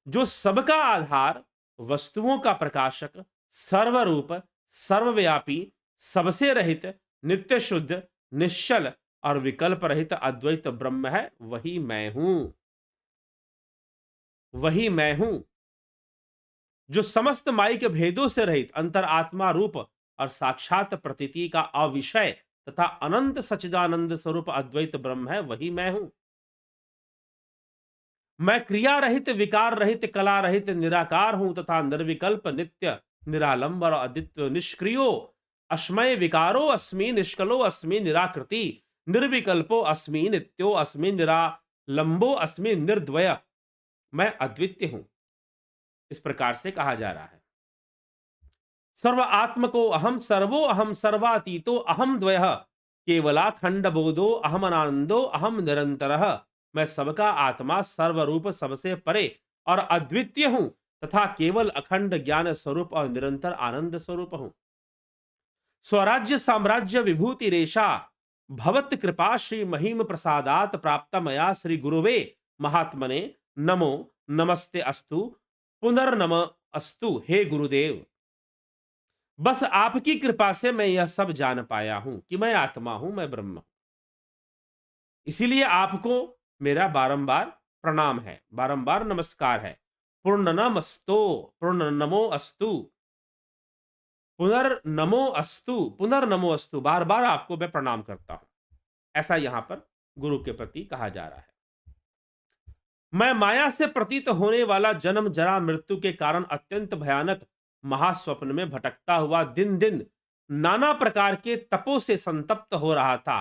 जो सबका आधार, वस्तुओं का प्रकाशक, सर्वरूप, सर्वव्यापी, सबसे रहित, नित्य शुद्ध, निश्चल और विकल्प रहित अद्वैत ब्रह्म है, वही मैं हूं। वही मैं हूं जो समस्त मायिक भेदों से रहित अंतर आत्मा रूप और साक्षात प्रतीति का अविषय तथा अनंत सच्चिदानंद स्वरूप अद्वैत ब्रह्म है, वही मैं हूं। मैं क्रिया रहित, विकार रहित, कला रहित निराकार हूं तथा निर्विकल्प, नित्य, निरालंब और अद्वितीय, निष्क्रियो अस्मय, विकारो अस्मि, निष्कलो अस्मि, निराकृति, निर्विकल्पो अस्मि, नित्यो अस्मि, निरालंबो अस्मि, निर्द्वय, मैं अद्वितीय हूं। इस प्रकार से कहा जा रहा है। सर्व आत्म को अहम, सर्वो अहम, सर्वातीतो अहम द्वय, केवला खंड बोधो अहम, आनंदो अहम निरंतर, मैं सबका आत्मा, सर्वरूप, सबसे परे और अद्वितीय हूं तथा केवल अखंड ज्ञान स्वरूप और निरंतर आनंद स्वरूप हूं। स्वराज्य साम्राज्य विभूति रेशा भवत कृपा श्री महिम प्रसादात प्राप्त मया श्री गुरुवे महात्मने नमो नमस्ते अस्तु पुनर्नम अस्तु। हे गुरुदेव, बस आपकी कृपा से मैं यह सब जान पाया हूं कि मैं आत्मा हूं, मैं ब्रह्म हूं। इसीलिए आपको मेरा बारंबार प्रणाम है, बारंबार नमस्कार है। पूर्णनमस्तो, पूर्णनमो अस्तु, पुनर्नमो अस्तु, पुनर्नमो अस्तु, बार बार आपको मैं प्रणाम करता हूं। ऐसा यहां पर गुरु के प्रति कहा जा रहा है। मैं माया से प्रतीत होने वाला जन्म जरा मृत्यु के कारण अत्यंत भयानक महास्वप्न में भटकता हुआ दिन दिन नाना प्रकार के तपों से संतप्त हो रहा था।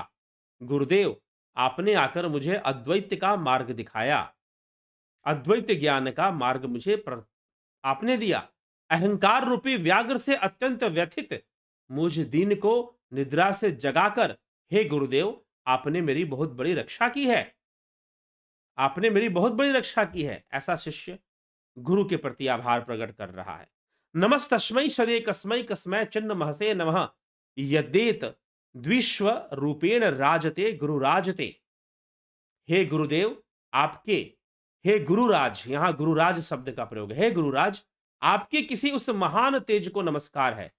गुरुदेव, आपने आकर मुझे अद्वैत का मार्ग दिखाया, अद्वैत ज्ञान का मार्ग मुझे आपने दिया। अहंकार रूपी व्याघ्र से अत्यंत व्यथित मुझ दीन को निद्रा से जगाकर, हे गुरुदेव, आपने मेरी बहुत बड़ी रक्षा की है, आपने मेरी बहुत बड़ी रक्षा की है। ऐसा शिष्य गुरु के प्रति आभार प्रकट कर रहा है। नमस्तस्मै सदे कस्मै कस्मै चिन्ह महसे नमः, यद्देत द्विश्व रूपेण राजते गुरुराजते। हे गुरुदेव, आपके, हे गुरुराज, यहां गुरुराज शब्द का प्रयोग है। हे गुरुराज, आपके किसी उस महान तेज को नमस्कार है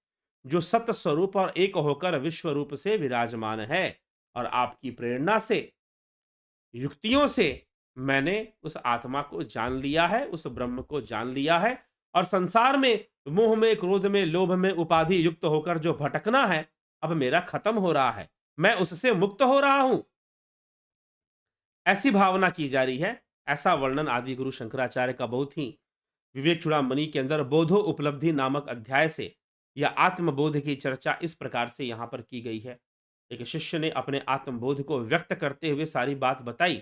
जो सत्य स्वरूप और एक होकर विश्व रूप से विराजमान है, और आपकी प्रेरणा से, युक्तियों से मैंने उस आत्मा को जान लिया है, उस ब्रह्म को जान लिया है, और संसार में मोह में, क्रोध में, लोभ में उपाधि युक्त होकर जो भटकना है, अब मेरा खत्म हो रहा है, मैं उससे मुक्त हो रहा हूं। ऐसी भावना की जा रही है। ऐसा वर्णन आदि गुरु शंकराचार्य का बहुत ही विवेक चूड़ामणि के अंदर बोधो उपलब्धि नामक अध्याय से या आत्मबोध की चर्चा इस प्रकार से यहां पर की गई है। एक शिष्य ने अपने आत्मबोध को व्यक्त करते हुए सारी बात बताई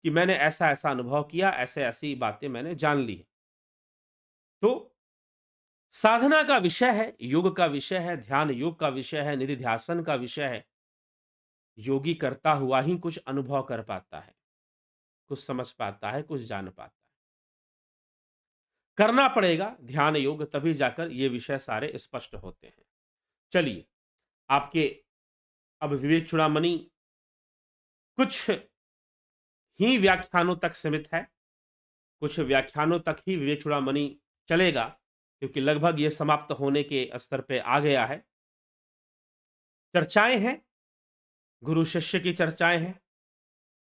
कि मैंने ऐसा ऐसा अनुभव किया, ऐसे ऐसी बातें मैंने जान ली। तो साधना का विषय है, योग का विषय है, ध्यान योग का विषय है, निधि ध्यासन का विषय है। योगी करता हुआ ही कुछ अनुभव कर पाता है, कुछ समझ पाता है, कुछ जान पाता है। करना पड़ेगा ध्यान योग, तभी जाकर ये विषय सारे स्पष्ट होते हैं। चलिए, आपके अब विवेक चूड़ामणि कुछ ही व्याख्यानों तक सीमित है, कुछ व्याख्यानों तक ही विवेक चूड़ामणि चलेगा, क्योंकि लगभग ये समाप्त होने के स्तर पे आ गया है। चर्चाएं हैं, गुरु शिष्य की चर्चाएं हैं,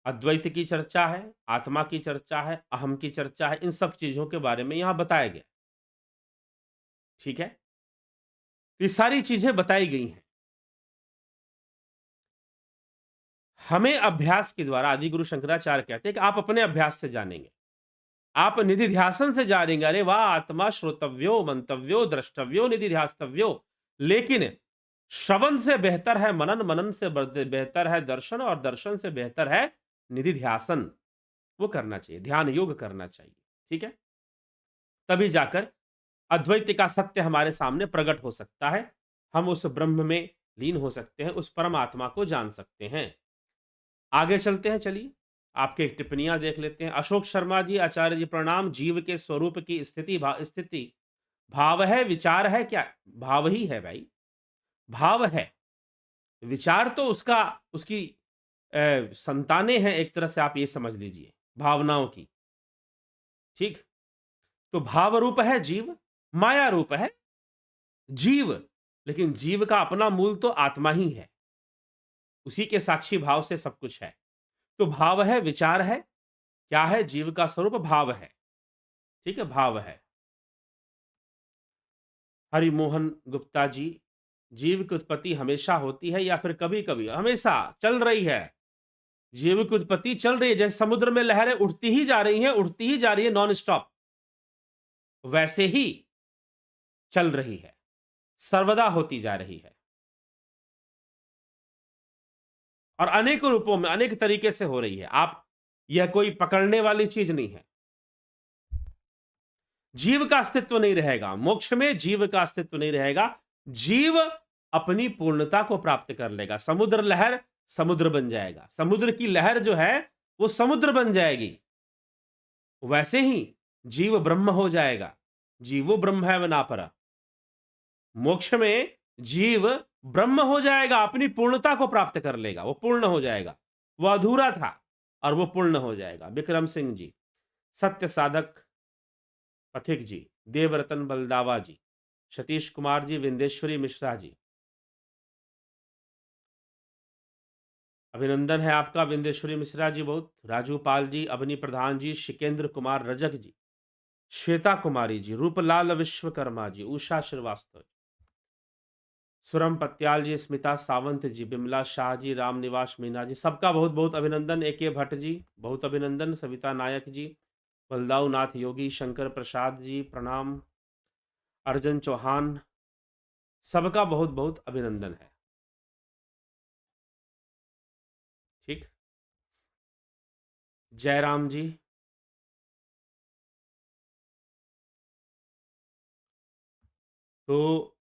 अद्वैत की चर्चा है, आत्मा की चर्चा है, अहम की चर्चा है, इन सब चीजों के बारे में यहां बताया गया। ठीक है, ये सारी चीजें बताई गई हैं। हमें अभ्यास के द्वारा, आदि गुरु शंकराचार्य कहते हैं कि आप अपने अभ्यास से जानेंगे, आप निधि ध्यासन से जानेंगे। अरे वाह, आत्मा श्रोतव्यो, मंतव्यो, द्रष्टव्यो, निधि ध्यास्तव्यो। लेकिन श्रवण से बेहतर है मनन, मनन से बेहतर है दर्शन, और दर्शन से बेहतर है निधि ध्यासन। वो करना चाहिए, ध्यान योग करना चाहिए। ठीक है, तभी जाकर अद्वैत का सत्य हमारे सामने प्रकट हो सकता है, हम उस ब्रह्म में लीन हो सकते हैं, उस परमात्मा को जान सकते हैं। आगे चलते हैं, चलिए आपके टिप्पणियां देख लेते हैं। अशोक शर्मा जी, आचार्य जी प्रणाम। जीव के स्वरूप की स्थिति भाव है, विचार है क्या? भाव ही है भाई, भाव है। विचार तो उसका, उसकी संतानें हैं, एक तरह से आप ये समझ लीजिए, भावनाओं की। ठीक, तो भाव रूप है जीव, माया रूप है जीव, लेकिन जीव का अपना मूल तो आत्मा ही है, उसी के साक्षी भाव से सब कुछ है। तो भाव है, विचार है, क्या है? जीव का स्वरूप भाव है। ठीक है, भाव है। हरिमोहन गुप्ता जी, जीव की उत्पत्ति हमेशा होती है या फिर कभी कभी? हमेशा चल रही है। जीव की उत्पत्ति चल रही है, जैसे समुद्र में लहरें उठती ही जा रही हैं, उठती ही जा रही है नॉन स्टॉप, वैसे ही चल रही है, सर्वदा होती जा रही है और अनेक रूपों में, अनेक तरीके से हो रही है। आप, यह कोई पकड़ने वाली चीज नहीं है। जीव का अस्तित्व नहीं रहेगा, मोक्ष में जीव का अस्तित्व नहीं रहेगा। जीव अपनी पूर्णता को प्राप्त कर लेगा। समुद्र लहर समुद्र बन जाएगा, समुद्र की लहर जो है वो समुद्र बन जाएगी। वैसे ही जीव ब्रह्म हो जाएगा। जीवो ब्रह्मैव नापरा। मोक्ष में जीव ब्रह्म हो जाएगा, अपनी पूर्णता को प्राप्त कर लेगा, वो पूर्ण हो जाएगा। वो अधूरा था और वो पूर्ण हो जाएगा। विक्रम सिंह जी, सत्य साधक पथिक जी, देवरतन बलदावा जी, सतीश कुमार जी, विंदेश्वरी मिश्रा जी, अभिनंदन है आपका विंदेश्वरी मिश्रा जी बहुत। राजू पाल जी, अवनी प्रधान जी, शिकेंद्र कुमार रजक जी, श्वेता कुमारी जी, रूपलाल विश्वकर्मा जी, उषा श्रीवास्तव, सुरम पत्याल जी, स्मिता सावंत जी, बिमला शाह जी, रामनिवास मीना जी, सबका बहुत बहुत अभिनंदन। ए के भट्ट जी बहुत अभिनंदन। सविता नायक जी, बलदाऊ नाथ योगी, शंकर प्रसाद जी प्रणाम, अर्जन चौहान, सबका बहुत बहुत अभिनंदन है। ठीक, जयराम जी, तो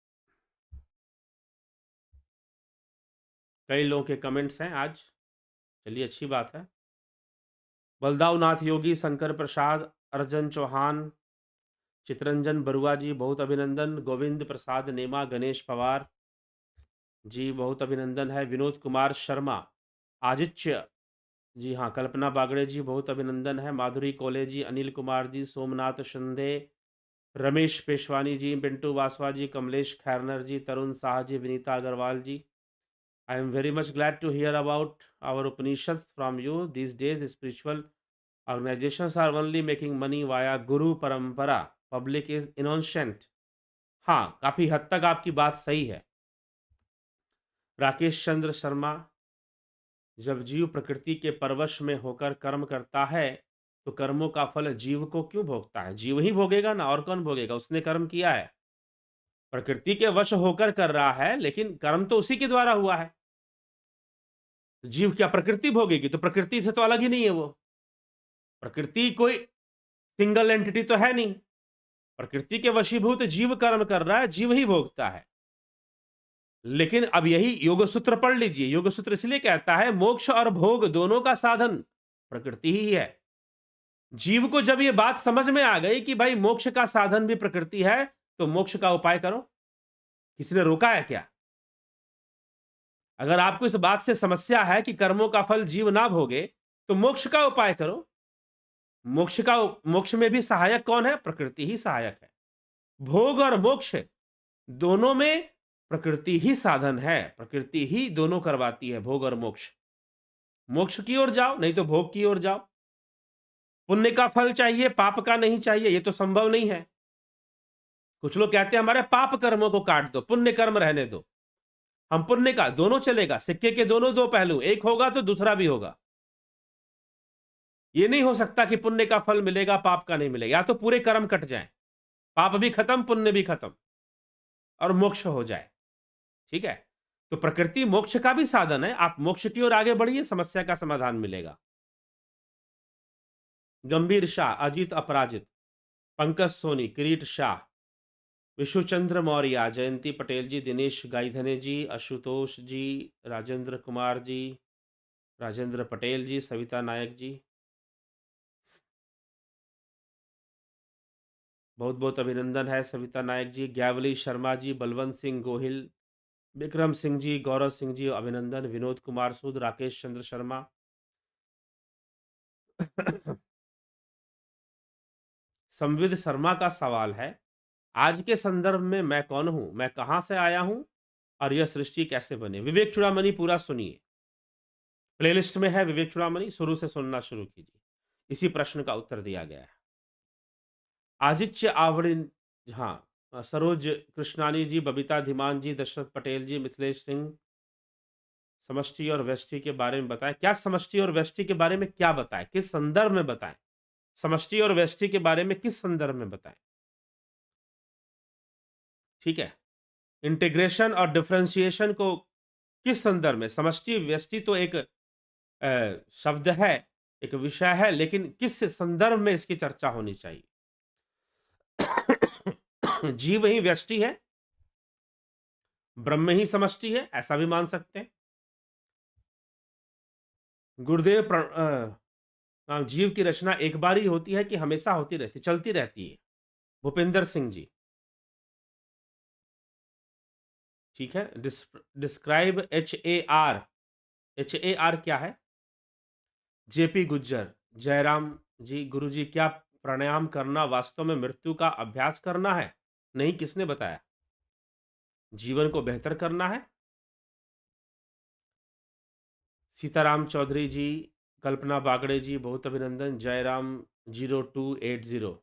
कई लोगों के कमेंट्स हैं आज, चलिए अच्छी बात है। बलदाऊ नाथ योगी, शंकर प्रसाद, अर्जन चौहान, चितरंजन बरुआ जी बहुत अभिनंदन। गोविंद प्रसाद नेमा, गणेश पवार जी बहुत अभिनंदन है। विनोद कुमार शर्मा, आदित्य जी हाँ, कल्पना बागड़े जी बहुत अभिनंदन है। माधुरी कोले जी, अनिल कुमार जी, सोमनाथ शिंदे, रमेश पेशवानी जी, पिंटू वासवा जी, कमलेश खैरनर जी, तरुण शाह जी, विनीता अग्रवाल जी, I am very much glad to hear about our Upanishads from you. These days, spiritual organizations are only making money via Guru Parampara. Public is innocent. हाँ, काफी हद तक आपकी बात सही है। राकेश चंद्र शर्मा, जब जीव प्रकृति के परवश में होकर कर्म करता है, तो कर्मों का फल जीव को क्यों भोगता है? जीव ही भोगेगा ना, और कौन भोगेगा? उसने कर्म किया है, प्रकृति के वश होकर कर रहा है, लेकिन कर्म तो उसी के द्वारा हुआ है। जीव क्या प्रकृति भोगेगी? तो प्रकृति से तो अलग ही नहीं है वो। प्रकृति कोई सिंगल एंटिटी तो है नहीं। प्रकृति के वशीभूत जीव कर्म कर रहा है, जीव ही भोगता है। लेकिन अब यही योग सूत्र पढ़ लीजिए। योग सूत्र इसलिए कहता है मोक्ष और भोग दोनों का साधन प्रकृति ही है। जीव को जब ये बात समझ में आ गई कि भाई मोक्ष का साधन भी प्रकृति है, तो मोक्ष का उपाय करो। किसी ने रोका है क्या? अगर आपको इस बात से समस्या है कि कर्मों का फल जीव ना भोगे, तो मोक्ष का उपाय करो। मोक्ष में भी सहायक कौन है? प्रकृति ही सहायक है। भोग और मोक्ष दोनों में प्रकृति ही साधन है। प्रकृति ही दोनों करवाती है, भोग और मोक्ष। मोक्ष की ओर जाओ, नहीं तो भोग की ओर जाओ। पुण्य का फल चाहिए, पाप का नहीं चाहिए, ये तो संभव नहीं है। कुछ लोग कहते हैं हमारे पाप कर्मों को काट दो, पुण्य कर्म रहने दो। हम पुण्य का, दोनों चलेगा, सिक्के के दोनों दो पहलू, एक होगा तो दूसरा भी होगा। ये नहीं हो सकता कि पुण्य का फल मिलेगा, पाप का नहीं मिलेगा। या तो पूरे कर्म कट जाएं, पाप भी खत्म, पुण्य भी खत्म, और मोक्ष हो जाए। ठीक है, तो प्रकृति मोक्ष का भी साधन है। आप मोक्ष की ओर आगे बढ़िए, समस्या का समाधान मिलेगा। गंभीर शाह, अजीत अपराजित, पंकज सोनी, किरीट शाह, विशुचंद्र मौर्य, जयंती पटेल जी, दिनेश गाइधने जी, आशुतोष जी, राजेंद्र कुमार जी, राजेंद्र पटेल जी, सविता नायक जी, बहुत बहुत अभिनंदन है सविता नायक जी। ग्यावली शर्मा जी, बलवंत सिंह गोहिल, विक्रम सिंह जी, गौरव सिंह जी अभिनंदन। विनोद कुमार सूद, राकेश चंद्र शर्मा संविद शर्मा का सवाल है, आज के संदर्भ में मैं कौन हूं, मैं कहां से आया हूं और यह सृष्टि कैसे बनी? विवेक चूड़ामणि पूरा सुनिए, प्लेलिस्ट में है विवेक चूड़ामणि, शुरू से सुनना शुरू कीजिए। इसी प्रश्न का उत्तर दिया गया है। आदित्य आवड़िन, हाँ, सरोज कृष्णानी जी, बबीता धीमान जी, दशरथ पटेल जी, मिथिलेश सिंह, समष्टि और व्यष्टि के बारे में बताएं। क्या समष्टि और व्यष्टि के बारे में क्या बताएं, किस संदर्भ में बताएं? समष्टि और व्यष्टि के बारे में किस संदर्भ में बताएं? ठीक है, इंटीग्रेशन और डिफरेंशिएशन को किस संदर्भ में? समष्टि व्यष्टि तो एक शब्द है, एक विषय है, लेकिन किस संदर्भ में इसकी चर्चा होनी चाहिए? जीव ही व्यष्टि है, ब्रह्म ही समष्टि है, ऐसा भी मान सकते हैं। गुरुदेव जीव की रचना एक बार ही होती है कि हमेशा होती रहती, चलती रहती है? भूपेंद्र सिंह जी। ठीक है, डिस्क्राइब HAR। HAR क्या है? JP गुज्जर। जयराम जी, गुरु जी, क्या प्राणायाम करना वास्तव में मृत्यु का अभ्यास करना है? नहीं, किसने बताया? जीवन को बेहतर करना है। सीताराम चौधरी जी, कल्पना बागड़े जी, बहुत अभिनंदन। जयराम 0280।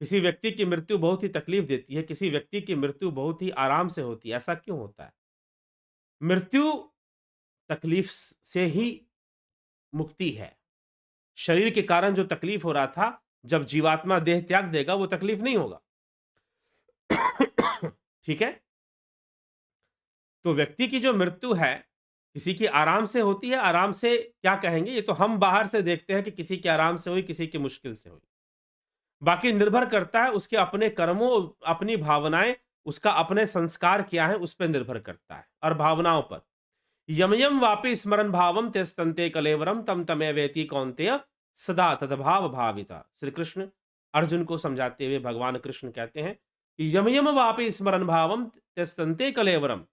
किसी व्यक्ति की मृत्यु बहुत ही तकलीफ देती है, किसी व्यक्ति की मृत्यु बहुत ही आराम से होती है, ऐसा क्यों होता है? मृत्यु तकलीफ से ही मुक्ति है। शरीर के कारण जो तकलीफ हो रहा था, जब जीवात्मा देह त्याग देगा वो तकलीफ नहीं होगा। ठीक है, तो व्यक्ति की जो मृत्यु है, किसी की आराम से होती है। आराम से क्या कहेंगे, ये तो हम बाहर से देखते हैं कि किसी की आराम से हुई, किसी की मुश्किल से हुई। बाकी निर्भर करता है उसके अपने कर्मों, अपनी भावनाएं, उसका अपने संस्कार क्या है, उस पर निर्भर करता है, और भावनाओं पर। यम यम वापि स्मरण भावम त्यस्तन्ते कलेवरम तम तमे वेति कौन्तेय सदा तदभाव भाविता। श्री कृष्ण अर्जुन को समझाते हुए भगवान कृष्ण कहते हैं कि यम यम वापि स्मरण भावम त्यस्तन्ते कलेवरम,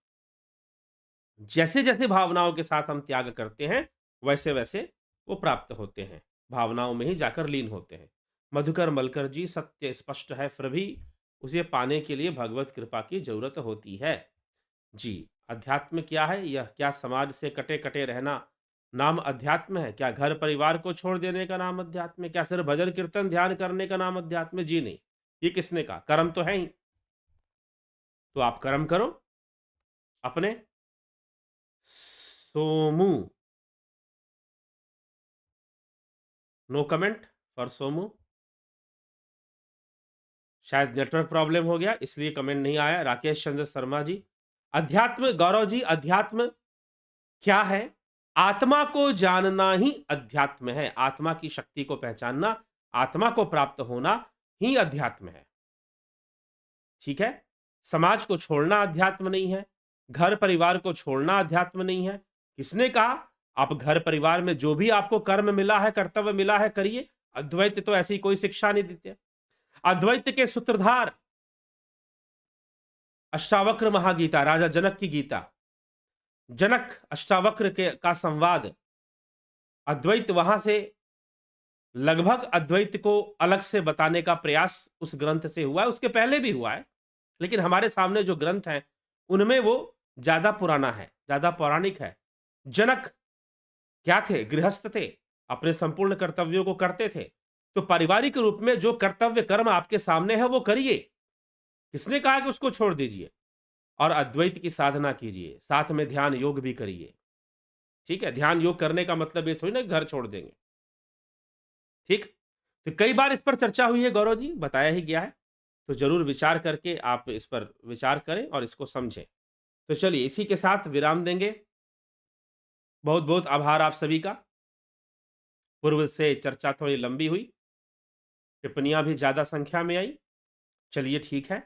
जैसे जैसे भावनाओं के साथ हम त्याग करते हैं, वैसे वैसे वो प्राप्त होते हैं, भावनाओं में ही जाकर लीन होते हैं। मधुकर मलकर जी, सत्य स्पष्ट है, फिर भी उसे पाने के लिए भगवत कृपा की जरूरत होती है। जी, अध्यात्म क्या है? यह क्या समाज से कटे कटे रहना नाम अध्यात्म है? क्या घर परिवार को छोड़ देने का नाम अध्यात्म है? क्या सिर्फ भजन कीर्तन ध्यान करने का नाम अध्यात्म है? जी नहीं। ये किसने कहा? कर्म तो है ही, तो आप कर्म करो अपने। Somu, no comment for Somu. शायद नेटवर्क प्रॉब्लम हो गया, इसलिए कमेंट नहीं आया। राकेश चंद्र शर्मा जी, अध्यात्म, गौरव जी, अध्यात्म क्या है? आत्मा को जानना ही अध्यात्म है। आत्मा की शक्ति को पहचानना, आत्मा को प्राप्त होना ही अध्यात्म है। ठीक है, समाज को छोड़ना अध्यात्म नहीं है, घर परिवार को छोड़ना अध्यात्म नहीं है। किसने कहा? आप घर परिवार में जो भी आपको कर्म मिला है, कर्तव्य मिला है, करिए। अद्वैत तो ऐसी कोई शिक्षा नहीं देते। अद्वैत के सूत्रधार अष्टावक्र महागीता, राजा जनक की गीता, जनक अष्टावक्र के का संवाद, अद्वैत वहां से लगभग अद्वैत को अलग से बताने का प्रयास उस ग्रंथ से हुआ है। उसके पहले भी हुआ है, लेकिन हमारे सामने जो ग्रंथ हैं उनमें वो ज्यादा पुराना है, ज्यादा पौराणिक है। जनक क्या थे? गृहस्थ थे, अपने संपूर्ण कर्तव्यों को करते थे। तो पारिवारिक रूप में जो कर्तव्य कर्म आपके सामने है वो करिए। किसने कहा कि उसको छोड़ दीजिए? और अद्वैत की साधना कीजिए, साथ में ध्यान योग भी करिए। ठीक है, ध्यान योग करने का मतलब ये थोड़ी ना घर छोड़ देंगे। ठीक, तो कई बार इस पर चर्चा हुई है, गौरव जी, बताया ही गया है। तो जरूर विचार करके आप इस पर विचार करें और इसको समझें। तो चलिए इसी के साथ विराम देंगे। बहुत बहुत आभार आप सभी का। पूर्व से चर्चा थोड़ी लंबी हुई, टिप्पणियां भी ज्यादा संख्या में आई। चलिए ठीक है,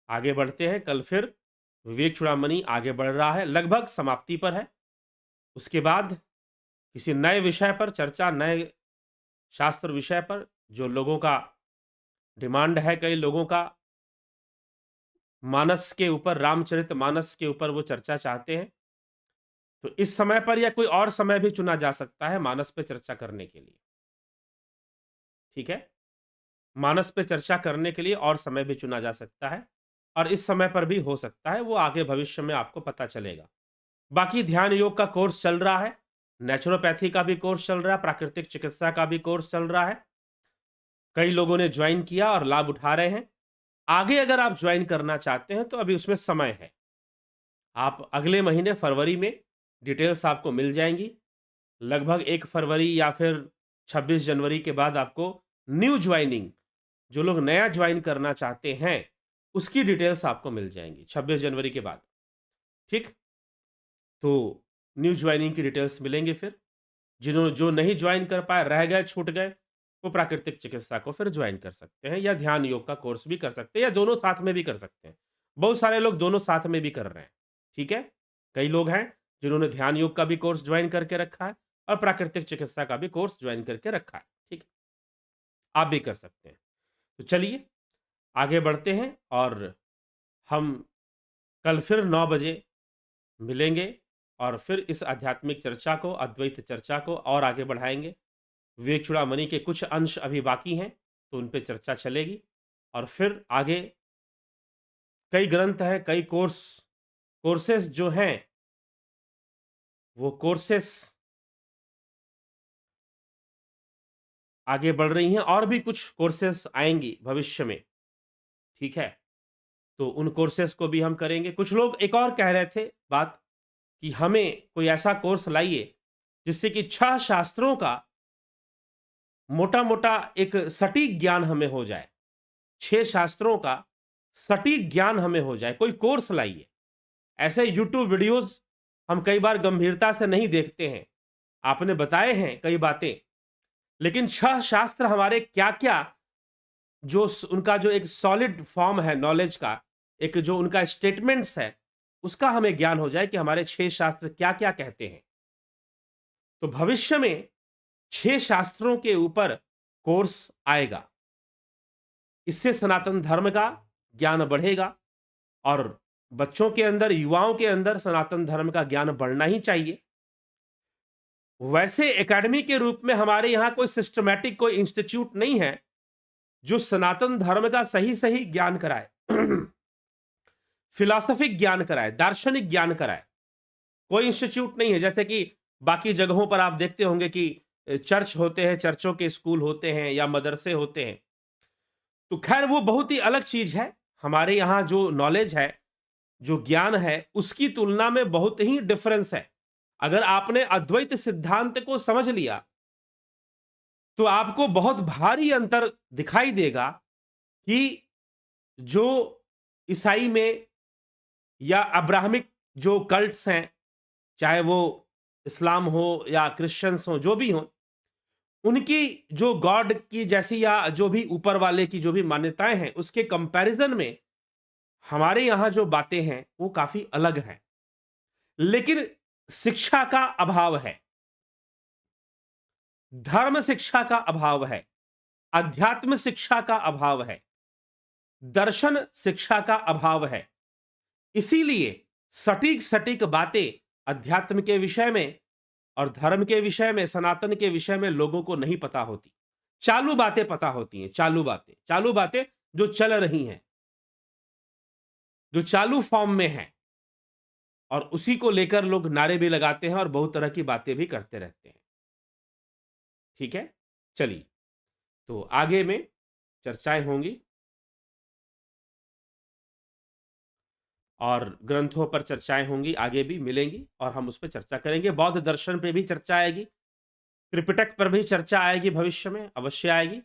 आगे बढ़ते हैं। कल फिर विवेक चूड़ामणि आगे बढ़ रहा है, लगभग समाप्ति पर है। उसके बाद किसी नए विषय पर चर्चा, नए शास्त्र विषय पर, जो लोगों का डिमांड है, कई लोगों का मानस के ऊपर, रामचरित मानस के ऊपर वो चर्चा चाहते हैं। तो इस समय पर या कोई और समय भी चुना जा सकता है मानस पे चर्चा करने के लिए। ठीक है, मानस पे चर्चा करने के लिए और समय भी चुना जा सकता है, और इस समय पर भी हो सकता है, वो आगे भविष्य में आपको पता चलेगा। बाकी ध्यान योग का कोर्स चल रहा है, नेचुरोपैथी का भी कोर्स चल रहा है, प्राकृतिक चिकित्सा का भी कोर्स चल रहा है। कई लोगों ने ज्वाइन किया और लाभ उठा रहे हैं। आगे अगर आप ज्वाइन करना चाहते हैं तो अभी उसमें समय है। आप अगले महीने फरवरी में डिटेल्स आपको मिल जाएँगी। लगभग 1 फरवरी या फिर 26 जनवरी के बाद आपको न्यू जॉइनिंग, जो लोग नया जॉइन करना चाहते हैं, उसकी डिटेल्स आपको मिल जाएँगी 26 जनवरी के बाद, ठीक? तो न्यू जॉइनिंग की डिटेल्स मिलेंगे फिर। जो नहीं जॉइन कर पाए, रह गए, छूट गए, वो प्राकृतिक चिकित्सा को फिर जॉइन कर सकते हैं या ध्यान योग का कोर्स भी कर सकते हैं या दोनों साथ में भी कर सकते हैं। बहुत सारे लोग दोनों साथ में भी कर रहे हैं, ठीक है? कई लोग हैं जिन्होंने ध्यान योग का भी कोर्स जॉइन करके रखा है और प्राकृतिक चिकित्सा का भी कोर्स जॉइन करके रखा है, ठीक है? आप भी कर सकते हैं। तो चलिए आगे बढ़ते हैं और हम कल फिर 9 बजे मिलेंगे और फिर इस आध्यात्मिक चर्चा को, अद्वैत चर्चा को और आगे बढ़ाएँगे। विवेक चूड़ामणि के कुछ अंश अभी बाकी हैं, तो उन पे चर्चा चलेगी और फिर आगे कई ग्रंथ हैं, कई कोर्सेज़ जो हैं, वो कोर्सेज़ आगे बढ़ रही हैं और भी कुछ कोर्सेज़ आएँगी भविष्य में, ठीक है? तो उन कोर्सेज़ को भी हम करेंगे। कुछ लोग एक और कह रहे थे बात कि हमें कोई ऐसा कोर्स लाइए, जिससे कि 6 शास्त्रों का मोटा-मोटा एक सटीक ज्ञान हमें हो जाए। 6 शास्त्रों का सटीक ज्ञान हमें हो जाए, कोई कोर्स लाइए। ऐसे यूट्यूब वीडियोज़ हम कई बार गंभीरता से नहीं देखते हैं। आपने बताए हैं कई बातें, लेकिन 6 शास्त्र हमारे क्या-क्या जो उनका जो एक सॉलिड फॉर्म है नॉलेज का, एक जो उनका स्टेटमेंट्स है, उसका हमें ज्ञान हो जाए कि हमारे 6 शास्त्र क्या-क्या कहते हैं। तो भविष्य में 6 शास्त्रों के ऊपर कोर्स आएगा। इससे सनातन धर्म का ज्ञान बढ़ेगा और बच्चों के अंदर, युवाओं के अंदर सनातन धर्म का ज्ञान बढ़ना ही चाहिए। वैसे एकेडमी के रूप में हमारे यहाँ कोई सिस्टमैटिक कोई इंस्टीट्यूट नहीं है, जो सनातन धर्म का सही-सही ज्ञान कराए। फिलॉसफिक ज्ञान कराए, दार्शनिक ज्ञान कराए। कोई इंस्टीट्यूट नहीं है, जैसे कि बाकी जगहों पर आप देखते होंगे कि चर्च होते हैं, चर्चों के स्कूल होते हैं या मदरसे होते हैं। तो खैर वो बहुत ही अलग चीज़ है। हमारे यहाँ जो नॉलेज है, जो ज्ञान है, उसकी तुलना में बहुत ही डिफरेंस है। अगर आपने अद्वैत सिद्धांत को समझ लिया, तो आपको बहुत भारी अंतर दिखाई देगा कि जो ईसाई में या अब्राहमिक जो कल्ट्स हैं, चाहे वो इस्लाम हो या क्रिश्चियंस हो, जो भी हों, उनकी जो गॉड की जैसी या जो भी ऊपर वाले की जो भी मान्यताएँ हैं, उसके कंपैरिज़न में हमारे यहाँ जो बातें हैं, वो काफ़ी अलग हैं। लेकिन शिक्षा का अभाव है, धर्म शिक्षा का अभाव है, अध्यात्म शिक्षा का अभाव है, दर्शन शिक्षा का अभाव है। इसीलिए सटीक-सटीक बातें अध्यात्म के विषय में और धर्म के विषय में, सनातन के विषय में लोगों को नहीं पता होती। चालू बातें पता होती हैं, चालू बातें जो चल रही हैं, जो चालू फॉर्म में हैं और उसी को लेकर लोग नारे भी लगाते हैं और बहुत तरह की बातें भी करते रहते हैं। ठीक है? चलिए, तो आगे में चर्चाएँ होंगी और ग्रंथों पर चर्चाएँ होंगी, आगे भी मिलेंगी और हम उस पे चर्चा करेंगे। बौद्ध दर्शन पे भी चर्चा आएगी, त्रिपिटक पर भी चर्चा आएगी भविष्य में, अवश्य आएगी।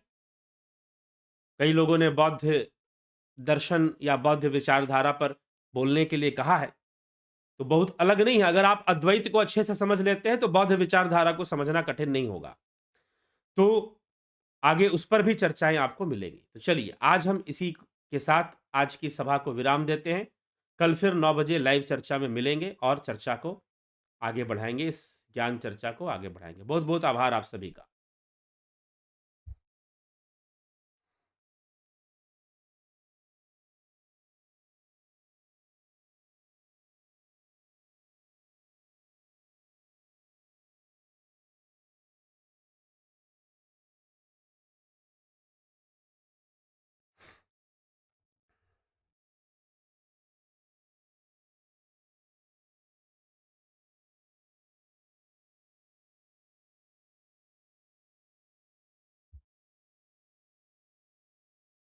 कई लोगों ने बौद्ध दर्शन या बौद्ध विचारधारा पर बोलने के लिए कहा है, तो बहुत अलग नहीं है। अगर आप अद्वैत को अच्छे से समझ लेते हैं, तो बौद्ध विचारधारा को समझना कठिन नहीं होगा। तो आगे उस पर भी चर्चाएँ आपको मिलेंगी। तो चलिए, आज हम इसी के साथ आज की सभा को विराम देते हैं। कल फिर 9 बजे लाइव चर्चा में मिलेंगे और चर्चा को आगे बढ़ाएँगे, इस ज्ञान चर्चा को आगे बढ़ाएँगे। बहुत-बहुत आभार आप सभी का।